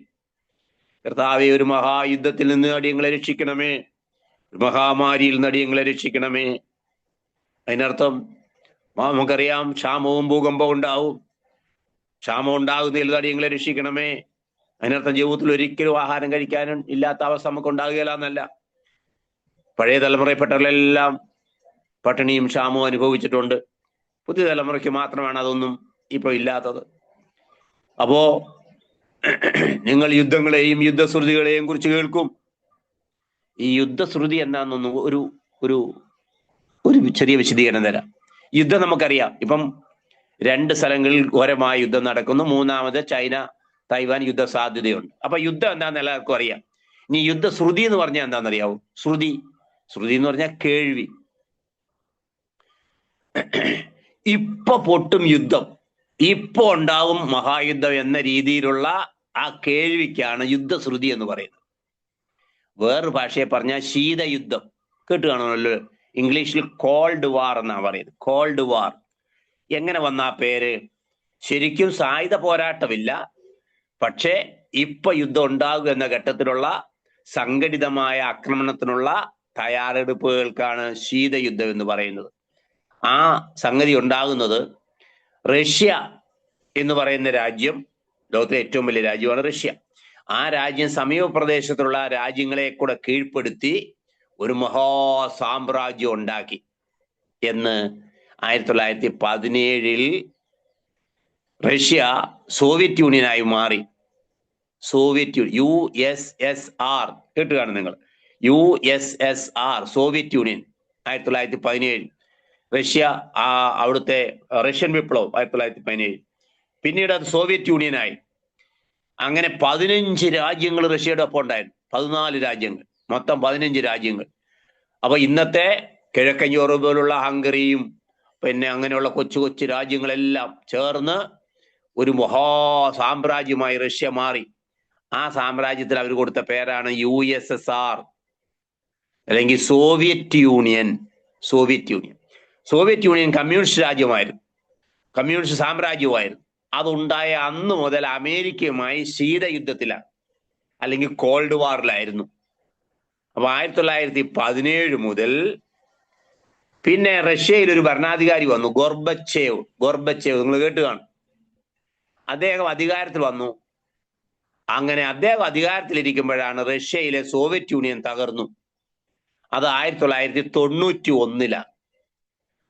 കർത്താവേ, ഒരു മഹായുദ്ധത്തിൽ നിന്ന് അടിയങ്ങളെ രക്ഷിക്കണമേ, ഒരു മഹാമാരിയിൽ നിന്ന് അടിയങ്ങളെ രക്ഷിക്കണമേ. അതിനർത്ഥം നമുക്കറിയാം, ക്ഷാമവും ഭൂകമ്പവും ഉണ്ടാവും. ക്ഷാമം ഉണ്ടാകുന്നതിൽ അടിയങ്ങളെ രക്ഷിക്കണമേ. അതിനർത്ഥം ജീവിതത്തിൽ ഒരിക്കലും ആഹാരം കഴിക്കാനും ഇല്ലാത്ത അവസ്ഥ നമുക്ക് ഉണ്ടാകുകയില്ല എന്നല്ല. പഴയ തലമുറയിൽപ്പെട്ടവരെല്ലാം പട്ടിണിയും ക്ഷാമവും അനുഭവിച്ചിട്ടുണ്ട്. പുതിയ തലമുറയ്ക്ക് മാത്രമാണ് അതൊന്നും ഇപ്പൊ ഇല്ലാത്തത്. അപ്പോ നിങ്ങൾ യുദ്ധങ്ങളെയും യുദ്ധശ്രുതികളെയും കുറിച്ച് കേൾക്കും. ഈ യുദ്ധശ്രുതി എന്താണെന്നൊന്നും ഒരു ചെറിയ വിശദീകരണം തരാം. യുദ്ധം നമുക്കറിയാം. ഇപ്പം 2 സ്ഥലങ്ങളിൽ ഘോരമായ യുദ്ധം നടക്കുന്നു. 3ാമത് ചൈന തായ്വാൻ യുദ്ധ സാധ്യതയുണ്ട്. അപ്പൊ യുദ്ധം എന്താണെന്ന് എല്ലാവർക്കും അറിയാം. ഇനി യുദ്ധശ്രുതി എന്ന് പറഞ്ഞാൽ എന്താണെന്നറിയാവോ? ശ്രുതി എന്ന് പറഞ്ഞാൽ കേൾവി. ഇപ്പൊ പൊട്ടും യുദ്ധം, ഇപ്പൊ ഉണ്ടാവും മഹായുദ്ധം എന്ന രീതിയിലുള്ള ആ കേൾവിക്കാണ് യുദ്ധശ്രുതി എന്ന് പറയുന്നത്. വേറൊരു ഭാഷയെ പറഞ്ഞാൽ ശീതയുദ്ധം കേട്ട് കാണുമല്ലോ. ഇംഗ്ലീഷിൽ കോൾഡ് വാർ എന്നാണ് പറയുന്നത്. കോൾഡ് വാർ എങ്ങനെ വന്ന ആ പേര്? ശരിക്കും സായുധ പോരാട്ടമില്ല, പക്ഷേ ഇപ്പൊ യുദ്ധം ഉണ്ടാകുക എന്ന ഘട്ടത്തിലുള്ള സംഘടിതമായ ആക്രമണത്തിനുള്ള തയ്യാറെടുപ്പുകൾക്കാണ് ശീതയുദ്ധം എന്ന് പറയുന്നത്. ആ സംഗതി ഉണ്ടാകുന്നത് റഷ്യ എന്ന് പറയുന്ന രാജ്യം, ലോകത്തിലെ ഏറ്റവും വലിയ രാജ്യമാണ് റഷ്യ. ആ രാജ്യം സമീപ പ്രദേശത്തുള്ള രാജ്യങ്ങളെ കൂടെ കീഴ്പ്പെടുത്തി ഒരു മഹാസാമ്രാജ്യം ഉണ്ടാക്കി എന്ന് 1917 റഷ്യ സോവിയറ്റ് യൂണിയനായി മാറി. സോവിയറ്റ് USSR കേട്ട് കാണും നിങ്ങൾ. USSR Soviet union 1917. റഷ്യ അവിടുത്തെ റഷ്യൻ വിപ്ലവം 1917. പിന്നീട് അത് സോവിയറ്റ് യൂണിയനായി. അങ്ങനെ 15 രാജ്യങ്ങൾ റഷ്യയുടെ ഒപ്പം ഉണ്ടായിരുന്നു. 14 രാജ്യങ്ങൾ, മൊത്തം 15 രാജ്യങ്ങൾ. അപ്പൊ ഇന്നത്തെ കിഴക്കൻ യൂറോപ്പിലുള്ള ഹംഗറിയും പിന്നെ അങ്ങനെയുള്ള കൊച്ചു കൊച്ചു രാജ്യങ്ങളെല്ലാം ചേർന്ന് ഒരു മഹാസാമ്രാജ്യമായി റഷ്യ മാറി. ആ സാമ്രാജ്യത്തിൽ അവർ കൊടുത്ത പേരാണ് USSR അല്ലെങ്കിൽ Soviet Union. Soviet Union communist രാജ്യമായിരുന്നു, കമ്മ്യൂണിസ്റ്റ് സാമ്രാജ്യമായിരുന്നു. അതുണ്ടായ അന്ന് മുതൽ അമേരിക്കയുമായി ശീതയുദ്ധത്തിലാണ്, അല്ലെങ്കിൽ കോൾഡ് വാറിലായിരുന്നു. അപ്പൊ 1917 മുതൽ പിന്നെ റഷ്യയിൽ ഒരു ഭരണാധികാരി വന്നു, ഗോർബച്ചേവ് നിങ്ങൾ കേട്ട് കാണും. അദ്ദേഹം അധികാരത്തിൽ വന്നു. അങ്ങനെ അദ്ദേഹം അധികാരത്തിലിരിക്കുമ്പോഴാണ് റഷ്യയിലെ സോവിയറ്റ് യൂണിയൻ തകർന്നു. അത് 1991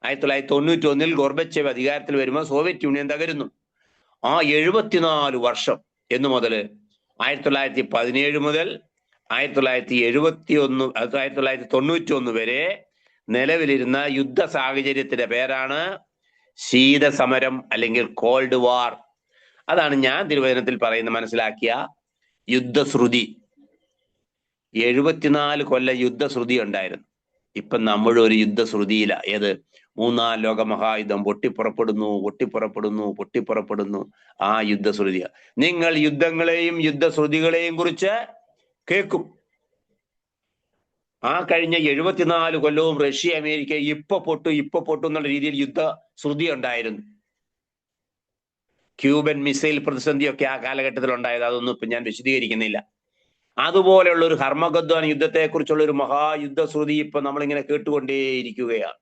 1991 ഗോർബച്ചേവ് അധികാരത്തിൽ വരുമ്പോൾ സോവിയറ്റ് യൂണിയൻ തകരുന്നു. ആ 74 വർഷം എന്ന് മുതൽ 1917 മുതൽ 1991 വരെ നിലവിലിരുന്ന യുദ്ധ സാഹചര്യത്തിന്റെ പേരാണ് ശീതസമരം അല്ലെങ്കിൽ കോൾഡ് വാർ. അതാണ് ഞാൻ തിരുവചനത്തിൽ പറയുന്ന മനസ്സിലാക്കിയ യുദ്ധശ്രുതി. 74 കൊല്ലം യുദ്ധശ്രുതി ഉണ്ടായിരുന്നു. ഇപ്പൊ നമ്മളൊരു യുദ്ധശ്രുതിയില്ല. ഏത്? മൂന്നാം ലോക മഹായുദ്ധം പൊട്ടിപ്പുറപ്പെടുന്നു. ആ യുദ്ധശ്രുതിയ. നിങ്ങൾ യുദ്ധങ്ങളെയും യുദ്ധശ്രുതികളെയും കുറിച്ച് കേൾക്കും. ആ കഴിഞ്ഞ 74 കൊല്ലവും റഷ്യ അമേരിക്ക ഇപ്പൊ പൊട്ടു എന്നുള്ള രീതിയിൽ യുദ്ധശ്രുതി ഉണ്ടായിരുന്നു. ക്യൂബൻ മിസൈൽ പ്രതിസന്ധിയൊക്കെ ആ കാലഘട്ടത്തിൽ ഉണ്ടായത്. അതൊന്നും ഇപ്പൊ ഞാൻ വിശദീകരിക്കുന്നില്ല. അതുപോലെയുള്ള ഒരു ഹർമഗദ്വാൻ യുദ്ധത്തെക്കുറിച്ചുള്ള ഒരു മഹായുദ്ധശ്രുതി ഇപ്പൊ നമ്മളിങ്ങനെ കേട്ടുകൊണ്ടേയിരിക്കുകയാണ്.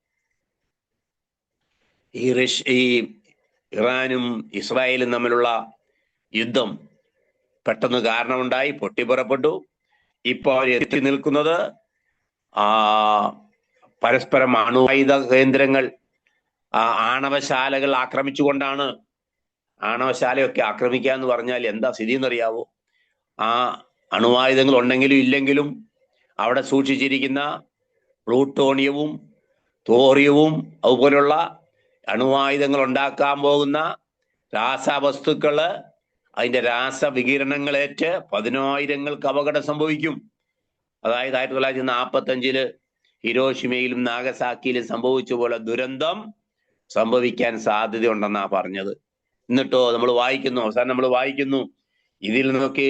ഈ ഇറാനും ഇസ്രായേലും തമ്മിലുള്ള യുദ്ധം പെട്ടെന്ന് കാരണമുണ്ടായി, പൊട്ടിപ്പുറപ്പെട്ടു. ഇപ്പൊ അവർ എത്തി നിൽക്കുന്നത് പരസ്പരം അണുവായുധ കേന്ദ്രങ്ങൾ, ആണവശാലകൾ ആക്രമിച്ചുകൊണ്ടാണ്. ആണവശാലയൊക്കെ ആക്രമിക്കുക എന്ന് പറഞ്ഞാൽ എന്താ സ്ഥിതി എന്നറിയാവോ? ആ അണുവായുധങ്ങൾ ഉണ്ടെങ്കിലും ഇല്ലെങ്കിലും അവിടെ സൂക്ഷിച്ചിരിക്കുന്ന പ്ലൂട്ടോണിയവും തോറിയവും അതുപോലുള്ള അണുവായുധങ്ങൾ ഉണ്ടാക്കാൻ പോകുന്ന രാസവസ്തുക്കള്, അതിന്റെ രാസവികിരണങ്ങളേറ്റ് 10,000-ങ്ങൾക്ക് അപകടം സംഭവിക്കും. അതായത് 1945 ഹിരോഷിമയിലും നാഗസാക്കിയിലും സംഭവിച്ച പോലെ ദുരന്തം സംഭവിക്കാൻ സാധ്യതയുണ്ടെന്നാ പറഞ്ഞത്. എന്നിട്ടോ അവസാനം നമ്മൾ വായിക്കുന്നു ഇതിൽ നിന്നൊക്കെ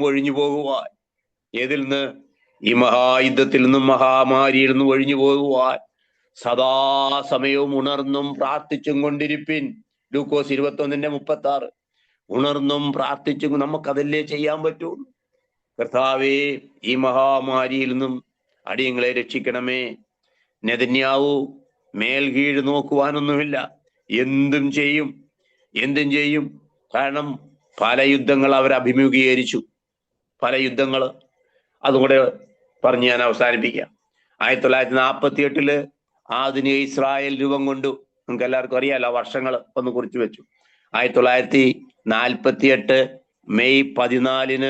ഒഴിഞ്ഞു പോകുവാൻ. ഏതിൽ നിന്ന്? ഈ മഹായുദ്ധത്തിൽ നിന്നും മഹാമാരിയിൽ നിന്നും ഒഴിഞ്ഞു പോകുവാൻ സദാസമയവും ഉണർന്നും പ്രാർത്ഥിച്ചും കൊണ്ടിരിപ്പിൻ. ലൂക്കോസ് 21:36. ഉണർന്നും പ്രാർത്ഥിച്ചും നമുക്കതല്ലേ ചെയ്യാൻ പറ്റൂ. കർത്താവേ, ഈ മഹാമാരിയിൽ നിന്നും അടിയങ്ങളെ രക്ഷിക്കണമേ. നെതന്യാവു മേൽകീഴ് നോക്കുവാനൊന്നുമില്ല, എന്തും ചെയ്യും. കാരണം പല യുദ്ധങ്ങൾ അവർ അഭിമുഖീകരിച്ചു. അതുകൂടെ പറഞ്ഞ് ഞാൻ അവസാനിപ്പിക്കാം. 1948 ആധുനിക ഇസ്രായേൽ രൂപം കൊണ്ടു. നിങ്ങൾക്ക് എല്ലാവർക്കും അറിയാലോ, വർഷങ്ങൾ ഒന്ന് കുറിച്ച് വെച്ചു. 1948 മെയ് 14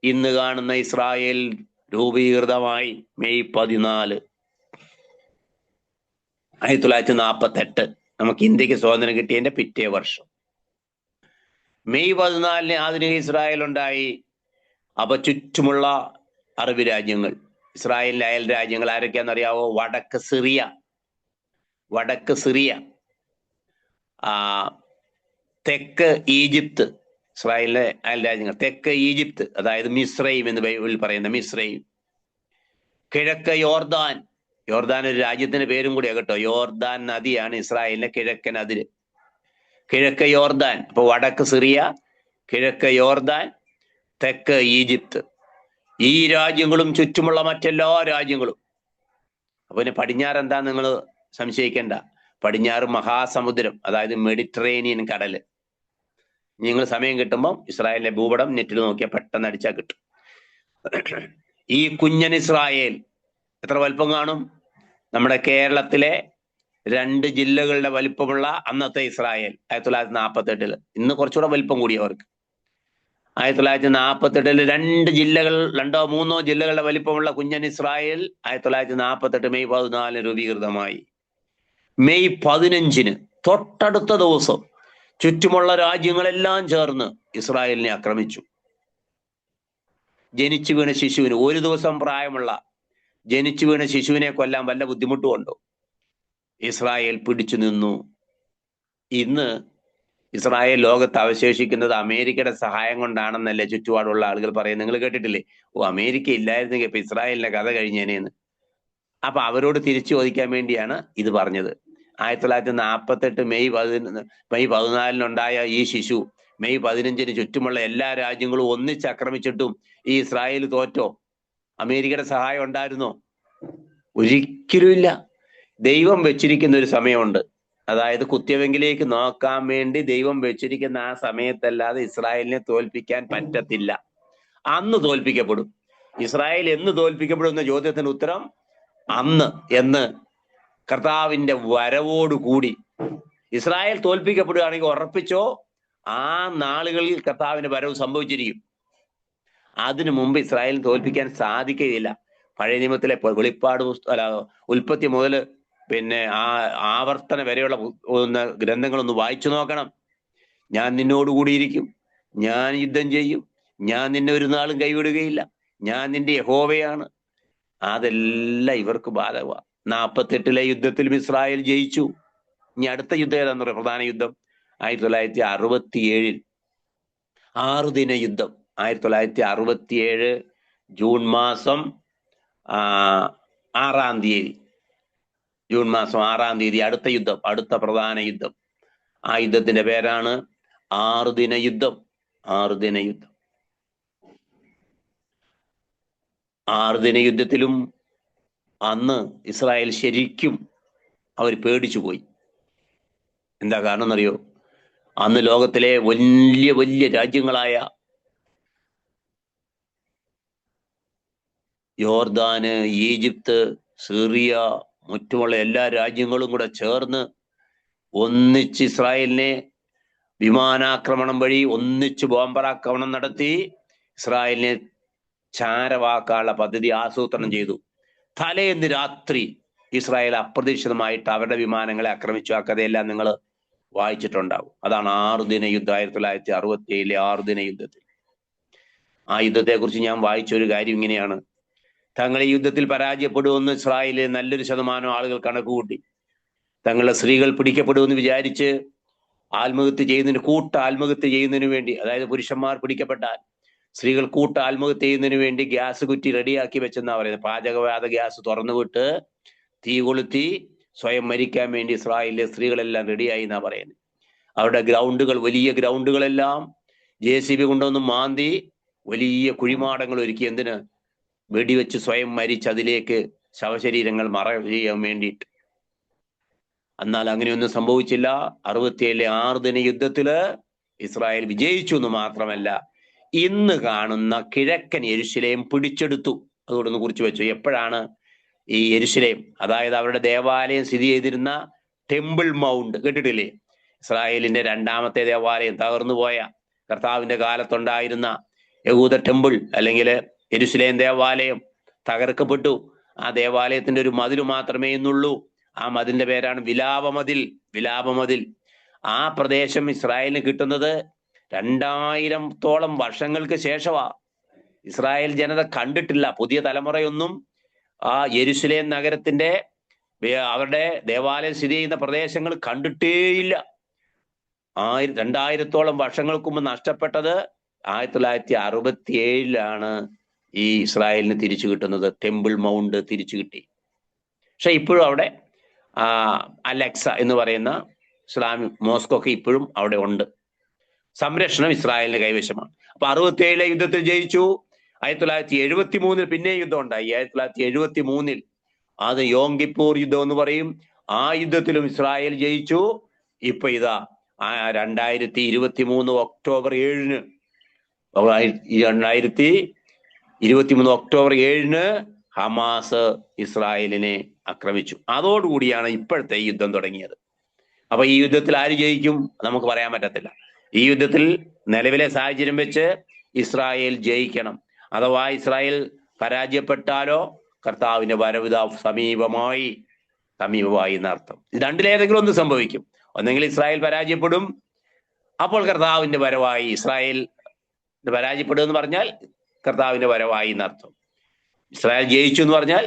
ഇന്ന് കാണുന്ന ഇസ്രായേൽ രൂപീകൃതമായി. മെയ് 14. 1948 നമുക്ക് ഇന്ത്യക്ക് സ്വാതന്ത്ര്യം കിട്ടിയതിന്റെ പിറ്റേ വർഷം മെയ് 14 ആധുനിക ഇസ്രായേൽ ഉണ്ടായി. അപ്പൊ ചുറ്റുമുള്ള അറബ് രാജ്യങ്ങൾ, ഇസ്രായേലിന്റെ അയൽ രാജ്യങ്ങൾ ആരൊക്കെയാണെന്നറിയാവോ? വടക്ക് സിറിയ, തെക്ക് ഈജിപ്ത്. ഇസ്രായേലിലെ അയൽ രാജ്യങ്ങൾ തെക്ക് ഈജിപ്ത്, അതായത് മിസ്രൈം എന്ന് ബൈബിളിൽ പറയുന്ന മിസ്രൈം. കിഴക്ക് യോർദാൻ ഒരു രാജ്യത്തിന്റെ പേരും കൂടിയാ കേട്ടോ. യോർദാൻ നദിയാണ് ഇസ്രായേലിന്റെ കിഴക്കൻ അതിര്. കിഴക്ക് യോർദാൻ. അപ്പൊ വടക്ക് സിറിയ, കിഴക്ക് യോർദാൻ, തെക്ക് ഈജിപ്ത്. ഈ രാജ്യങ്ങളും ചുറ്റുമുള്ള മറ്റെല്ലാ രാജ്യങ്ങളും. അപ്പൊ പിന്നെ പടിഞ്ഞാറ് എന്താ നിങ്ങൾ സംശയിക്കേണ്ട. പടിഞ്ഞാറ് മഹാസമുദ്രം, അതായത് മെഡിറ്ററേനിയൻ കടല്. നിങ്ങൾ സമയം കിട്ടുമ്പോൾ ഇസ്രായേലിന്റെ ഭൂപടം നെറ്റിൽ നോക്കിയാൽ പെട്ടെന്ന് അടിച്ചാൽ കിട്ടും. ഈ കുഞ്ഞൻ ഇസ്രായേൽ എത്ര വലിപ്പം കാണും? നമ്മുടെ കേരളത്തിലെ 2 ജില്ലകളുടെ വലിപ്പമുള്ള അന്നത്തെ ഇസ്രായേൽ 1948. ഇന്ന് കുറച്ചുകൂടെ വലിപ്പം കൂടി അവർക്ക്. 1948 2 ജില്ലകളുടെ വലിപ്പമുള്ള കുഞ്ഞൻ ഇസ്രായേൽ 1948 മെയ് 14 രൂപീകൃതമായി. മെയ് 15 തൊട്ടടുത്ത ദിവസം ചുറ്റുമുള്ള രാജ്യങ്ങളെല്ലാം ചേർന്ന് ഇസ്രായേലിനെ ആക്രമിച്ചു. ജനിച്ചു വീണ ശിശുവിന്, 1 ദിവസം പ്രായമുള്ള ജനിച്ചു വീണ ശിശുവിനെ കൊല്ലാൻ വല്ല ബുദ്ധിമുട്ടുമുണ്ടോ? ഇസ്രായേൽ പിടിച്ചു നിന്നു. ഇന്ന് ഇസ്രായേൽ ലോകത്ത് അവശേഷിക്കുന്നത് അമേരിക്കയുടെ സഹായം കൊണ്ടാണെന്നല്ലേ ചുറ്റുപാടുള്ള ആളുകൾ പറയുന്നത്. നിങ്ങൾ കേട്ടിട്ടില്ലേ? അമേരിക്ക ഇല്ലായിരുന്നെങ്കിൽ ഇപ്പൊ ഇസ്രായേലിന്റെ കഥ കഴിഞ്ഞേനെന്ന്. അപ്പൊ അവരോട് തിരിച്ചു ചോദിക്കാൻ വേണ്ടിയാണ് ഇത് പറഞ്ഞത്. 1948 മെയ് 14 ഈ ശിശു മെയ് 15 ചുറ്റുമുള്ള എല്ലാ രാജ്യങ്ങളും ഒന്നിച്ച് ആക്രമിച്ചിട്ടും ഈ ഇസ്രായേൽ തോറ്റോ? അമേരിക്കയുടെ സഹായം ഉണ്ടായിരുന്നോ? ഒരിക്കലുമില്ല. ദൈവം വെച്ചിരിക്കുന്ന ഒരു സമയമുണ്ട്. അതായത് കുത്തിയവെങ്കിലേക്ക് നോക്കാൻ വേണ്ടി ദൈവം വെച്ചിരിക്കുന്ന ആ സമയത്തല്ലാതെ ഇസ്രായേലിനെ തോൽപ്പിക്കാൻ പറ്റത്തില്ല. അന്ന് തോൽപ്പിക്കപ്പെടും. ഇസ്രായേൽ എന്ന് തോൽപ്പിക്കപ്പെടും എന്ന ചോദ്യത്തിന് ഉത്തരം അന്ന്. എന്ന് കർത്താവിന്റെ വരവോടുകൂടി ഇസ്രായേൽ തോൽപ്പിക്കപ്പെടുകയാണെങ്കിൽ ഉറപ്പിച്ചോ, ആ നാളുകളിൽ കർത്താവിന്റെ വരവ് സംഭവിച്ചിരിക്കും. അതിനു മുമ്പ് ഇസ്രായേലിന് തോൽപ്പിക്കാൻ സാധിക്കുകയില്ല. പഴയ നിയമത്തിലെ വെളിപ്പാട് ഉൽപ്പത്തി മുതൽ ആവർത്തന വരെയുള്ള ഗ്രന്ഥങ്ങളൊന്ന് വായിച്ചു നോക്കണം. ഞാൻ നിന്നോടുകൂടിയിരിക്കും, ഞാൻ യുദ്ധം ചെയ്യും, ഞാൻ നിന്നെ ഒരു നാളും കൈവിടുകയില്ല, ഞാൻ നിന്റെ യഹോവയാണ്. അതെല്ലാം ഇവർക്ക് ബാധകമാണ്. 48 യുദ്ധത്തിലും ഇസ്രായേൽ ജയിച്ചു. ഇനി അടുത്ത യുദ്ധം ഏതാന്ന് പറയാം? പ്രധാന യുദ്ധം 1967 6 ദിന യുദ്ധം. 1967 ജൂൺ മാസം 6-ാം തീയതി. ജൂൺ മാസം 6-ാം തീയതി അടുത്ത യുദ്ധം, അടുത്ത പ്രധാന യുദ്ധം. ആ യുദ്ധത്തിന്റെ പേരാണ് 6 ദിന യുദ്ധം. 6 ദിന യുദ്ധം. 6 ദിന യുദ്ധത്തിലും അന്ന് ഇസ്രായേൽ ശരിക്കും അവർ പേടിച്ചു പോയി. എന്താ കാരണം എന്നറിയോ? അന്ന് ലോകത്തിലെ വലിയ വലിയ രാജ്യങ്ങളായ യോർദാന്, ഈജിപ്ത്, സിറിയ, മറ്റുമുള്ള എല്ലാ രാജ്യങ്ങളും കൂടെ ചേർന്ന് ഒന്നിച്ച് ഇസ്രായേലിനെ വിമാനാക്രമണം വഴി ഒന്നിച്ച് ബോംബറാക്രമണം നടത്തി ഇസ്രായേലിനെ ചാരവാക്കാനുള്ള പദ്ധതി ആസൂത്രണം ചെയ്തു. തലേന്ന് രാത്രി ഇസ്രായേൽ അപ്രതീക്ഷിതമായിട്ട് അവരുടെ വിമാനങ്ങളെ ആക്രമിച്ചു. ആ കഥയെല്ലാം നിങ്ങൾ വായിച്ചിട്ടുണ്ടാവും. അതാണ് 6 ദിന യുദ്ധം. 1967 6 ദിന യുദ്ധത്തിൽ. ആ യുദ്ധത്തെ കുറിച്ച് ഞാൻ വായിച്ച ഒരു കാര്യം ഇങ്ങനെയാണ്. തങ്ങൾ ഈ യുദ്ധത്തിൽ പരാജയപ്പെടുമെന്ന് ഇസ്രായേലിലെ നല്ലൊരു ശതമാനം ആളുകൾ കണക്കുകൂട്ടി. തങ്ങളുടെ സ്ത്രീകൾ പിടിക്കപ്പെടുമെന്ന് വിചാരിച്ച് ആത്മഹത്യ ചെയ്യുന്നതിന് വേണ്ടി, അതായത് പുരുഷന്മാർ പിടിക്കപ്പെട്ടാൽ സ്ത്രീകൾ ആത്മഹത്യ ചെയ്യുന്നതിന് വേണ്ടി ഗ്യാസ് കുറ്റി റെഡിയാക്കി വെച്ചെന്നാ പറയുന്നത്. പാചകവാത ഗ്യാസ് തുറന്നുവിട്ട് തീ കൊളുത്തി സ്വയം മരിക്കാൻ വേണ്ടി ഇസ്രായേലിലെ സ്ത്രീകളെല്ലാം റെഡിയായി എന്നാ പറയുന്നത്. അവരുടെ ഗ്രൗണ്ടുകൾ, വലിയ ഗ്രൗണ്ടുകളെല്ലാം JCB കൊണ്ടുവന്ന് മാന്തി വലിയ കുഴിമാടങ്ങൾ ഒരുക്കി. എന്തിന്? വെടിവെച്ച് സ്വയം മരിച്ച് അതിലേക്ക് ശവശരീരങ്ങൾ ചെയ്യാൻ വേണ്ടിയിട്ട്. എന്നാൽ അങ്ങനെയൊന്നും സംഭവിച്ചില്ല. 67 6 ദിന യുദ്ധത്തില് ഇസ്രായേൽ വിജയിച്ചു എന്ന് മാത്രമല്ല, ഇന്ന് കാണുന്ന കിഴക്കൻ യെരുശലേം പിടിച്ചെടുത്തു. അതുകൊണ്ടൊന്ന് കുറിച്ച് വെച്ചു. എപ്പോഴാണ് ഈ യെരുശലേം, അതായത് അവരുടെ ദേവാലയം സ്ഥിതി ചെയ്തിരുന്ന ടെമ്പിൾ മൗണ്ട് കേട്ടിട്ടില്ലേ? ഇസ്രായേലിന്റെ 2ാമത്തെ ദേവാലയം, തകർന്നു പോയ കർത്താവിന്റെ കാലത്തുണ്ടായിരുന്ന യഹൂദ ടെമ്പിൾ അല്ലെങ്കിൽ യെരുശലേം ദേവാലയം തകർക്കപ്പെട്ടു. ആ ദേവാലയത്തിന്റെ ഒരു മതിൽ മാത്രമേ ഇന്നുള്ളൂ. ആ മതിലിന്റെ പേരാണ് വിലാപമതിൽ. ആ പ്രദേശം ഇസ്രായേലിന് കിട്ടുന്നത് 2000-ഓളം വർഷങ്ങൾക്ക് ശേഷമാ. ഇസ്രായേൽ ജനത കണ്ടിട്ടില്ല. പുതിയ തലമുറയൊന്നും ആ യെരുശലേം നഗരത്തിന്റെ അവരുടെ ദേവാലയം സ്ഥിതി ചെയ്യുന്ന പ്രദേശങ്ങൾ കണ്ടിട്ടേയില്ല. 2000-ഓളം വർഷങ്ങൾക്ക് മുമ്പ് നഷ്ടപ്പെട്ടത് 1967 ഈ ഇസ്രായേലിന് തിരിച്ചു കിട്ടുന്നത്. ടെമ്പിൾ മൗണ്ട് തിരിച്ചു കിട്ടി. പക്ഷെ ഇപ്പോഴും അവിടെ അലക്സ എന്ന് പറയുന്ന ഇസ്ലാമിക് മോസ്ക് ഒക്കെ ഇപ്പോഴും അവിടെ ഉണ്ട്. സംരക്ഷണം ഇസ്രായേലിന്റെ കൈവശമാണ്. അപ്പൊ 67 യുദ്ധത്തിൽ ജയിച്ചു. 1973 പിന്നെ യുദ്ധം ഉണ്ടായി. 1973 അത് യോം കിപ്പൂർ യുദ്ധം എന്ന് പറയും. ആ യുദ്ധത്തിലും ഇസ്രായേൽ ജയിച്ചു. ഇപ്പൊ ഇതാ 2023 ഒക്ടോബർ 7-ന് 2023 ഒക്ടോബർ 7-ന് ഹമാസ് ഇസ്രായേലിനെ ആക്രമിച്ചു. അതോടുകൂടിയാണ് ഇപ്പോഴത്തെ ഈ യുദ്ധം തുടങ്ങിയത്. അപ്പൊ ഈ യുദ്ധത്തിൽ ആര് ജയിക്കും നമുക്ക് പറയാൻ പറ്റത്തില്ല. ഈ യുദ്ധത്തിൽ നിലവിലെ സാഹചര്യം വെച്ച് ഇസ്രായേൽ ജയിക്കണം. അഥവാ ഇസ്രായേൽ പരാജയപ്പെട്ടാലോ കർത്താവിന്റെ വരവിത സമീപമായി എന്നർത്ഥം. ഇത് രണ്ടിലേതെങ്കിലും ഒന്ന് സംഭവിക്കും. ഒന്നെങ്കിൽ ഇസ്രായേൽ പരാജയപ്പെടും, അപ്പോൾ കർത്താവിന്റെ വരവായി. ഇസ്രായേൽ പരാജയപ്പെടും എന്ന് പറഞ്ഞാൽ കർത്താവിന്റെ വരവായി എന്നർത്ഥം. ഇസ്രായേൽ ജയിച്ചു എന്ന് പറഞ്ഞാൽ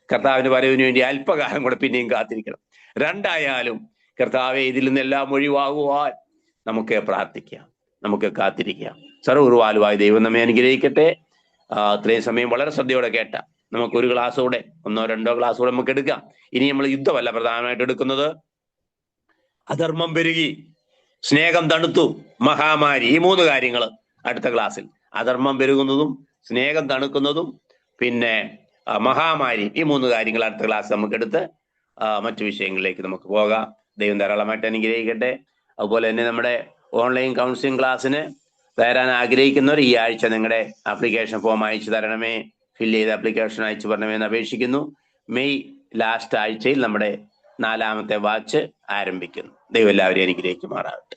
കർത്താവിന്റെ വരവിന് വേണ്ടി അല്പകാലം കൂടെ പിന്നെയും കാത്തിരിക്കണം. രണ്ടായാലും കർത്താവെ ഇതിൽ നിന്നെല്ലാം ഒഴിവാകുവാൻ നമുക്ക് പ്രാർത്ഥിക്കാം, നമുക്ക് കാത്തിരിക്കാം. സർവ്വകൃപാലുവായ ദൈവം നമ്മെ അനുഗ്രഹിക്കട്ടെ. അത്രയും സമയം വളരെ ശ്രദ്ധയോടെ കേട്ട നമുക്ക് ഒരു ക്ലാസ് കൂടെ, 1-2 ക്ലാസ് കൂടെ നമുക്ക് എടുക്കാം. ഇനി നമ്മൾ യുദ്ധമല്ല പ്രധാനമായിട്ട് എടുക്കുന്നത്, അധർമ്മം പെരുകി, സ്നേഹം തണുത്തു, മഹാമാരി. ഈ 3 കാര്യങ്ങൾ അടുത്ത ക്ലാസ്സിൽ. അധർമ്മം പെരുകുന്നതും, സ്നേഹം തണുക്കുന്നതും, പിന്നെ മഹാമാരി. ഈ 3 കാര്യങ്ങൾ അടുത്ത ക്ലാസ് നമുക്കെടുത്ത് മറ്റു വിഷയങ്ങളിലേക്ക് നമുക്ക് പോകാം. ദൈവം ധാരാളമായിട്ട് അനുഗ്രഹിക്കട്ടെ. അതുപോലെ തന്നെ നമ്മുടെ ഓൺലൈൻ കൗൺസിലിംഗ് ക്ലാസ്സിന് വരാൻ ആഗ്രഹിക്കുന്നവർ ഈ ആഴ്ച നിങ്ങളുടെ ആപ്ലിക്കേഷൻ ഫോം അയച്ചു തരണമേ, ഫില്ല് ചെയ്ത് ആപ്ലിക്കേഷൻ അയച്ചു തരണമെന്ന് അപേക്ഷിക്കുന്നു. മെയ് ലാസ്റ്റ് ആഴ്ചയിൽ നമ്മുടെ 4ാമത്തെ ബാച്ച് ആരംഭിക്കുന്നു. ദൈവം എല്ലാവരെയും അനുഗ്രഹിക്കുമാറാകട്ടെ.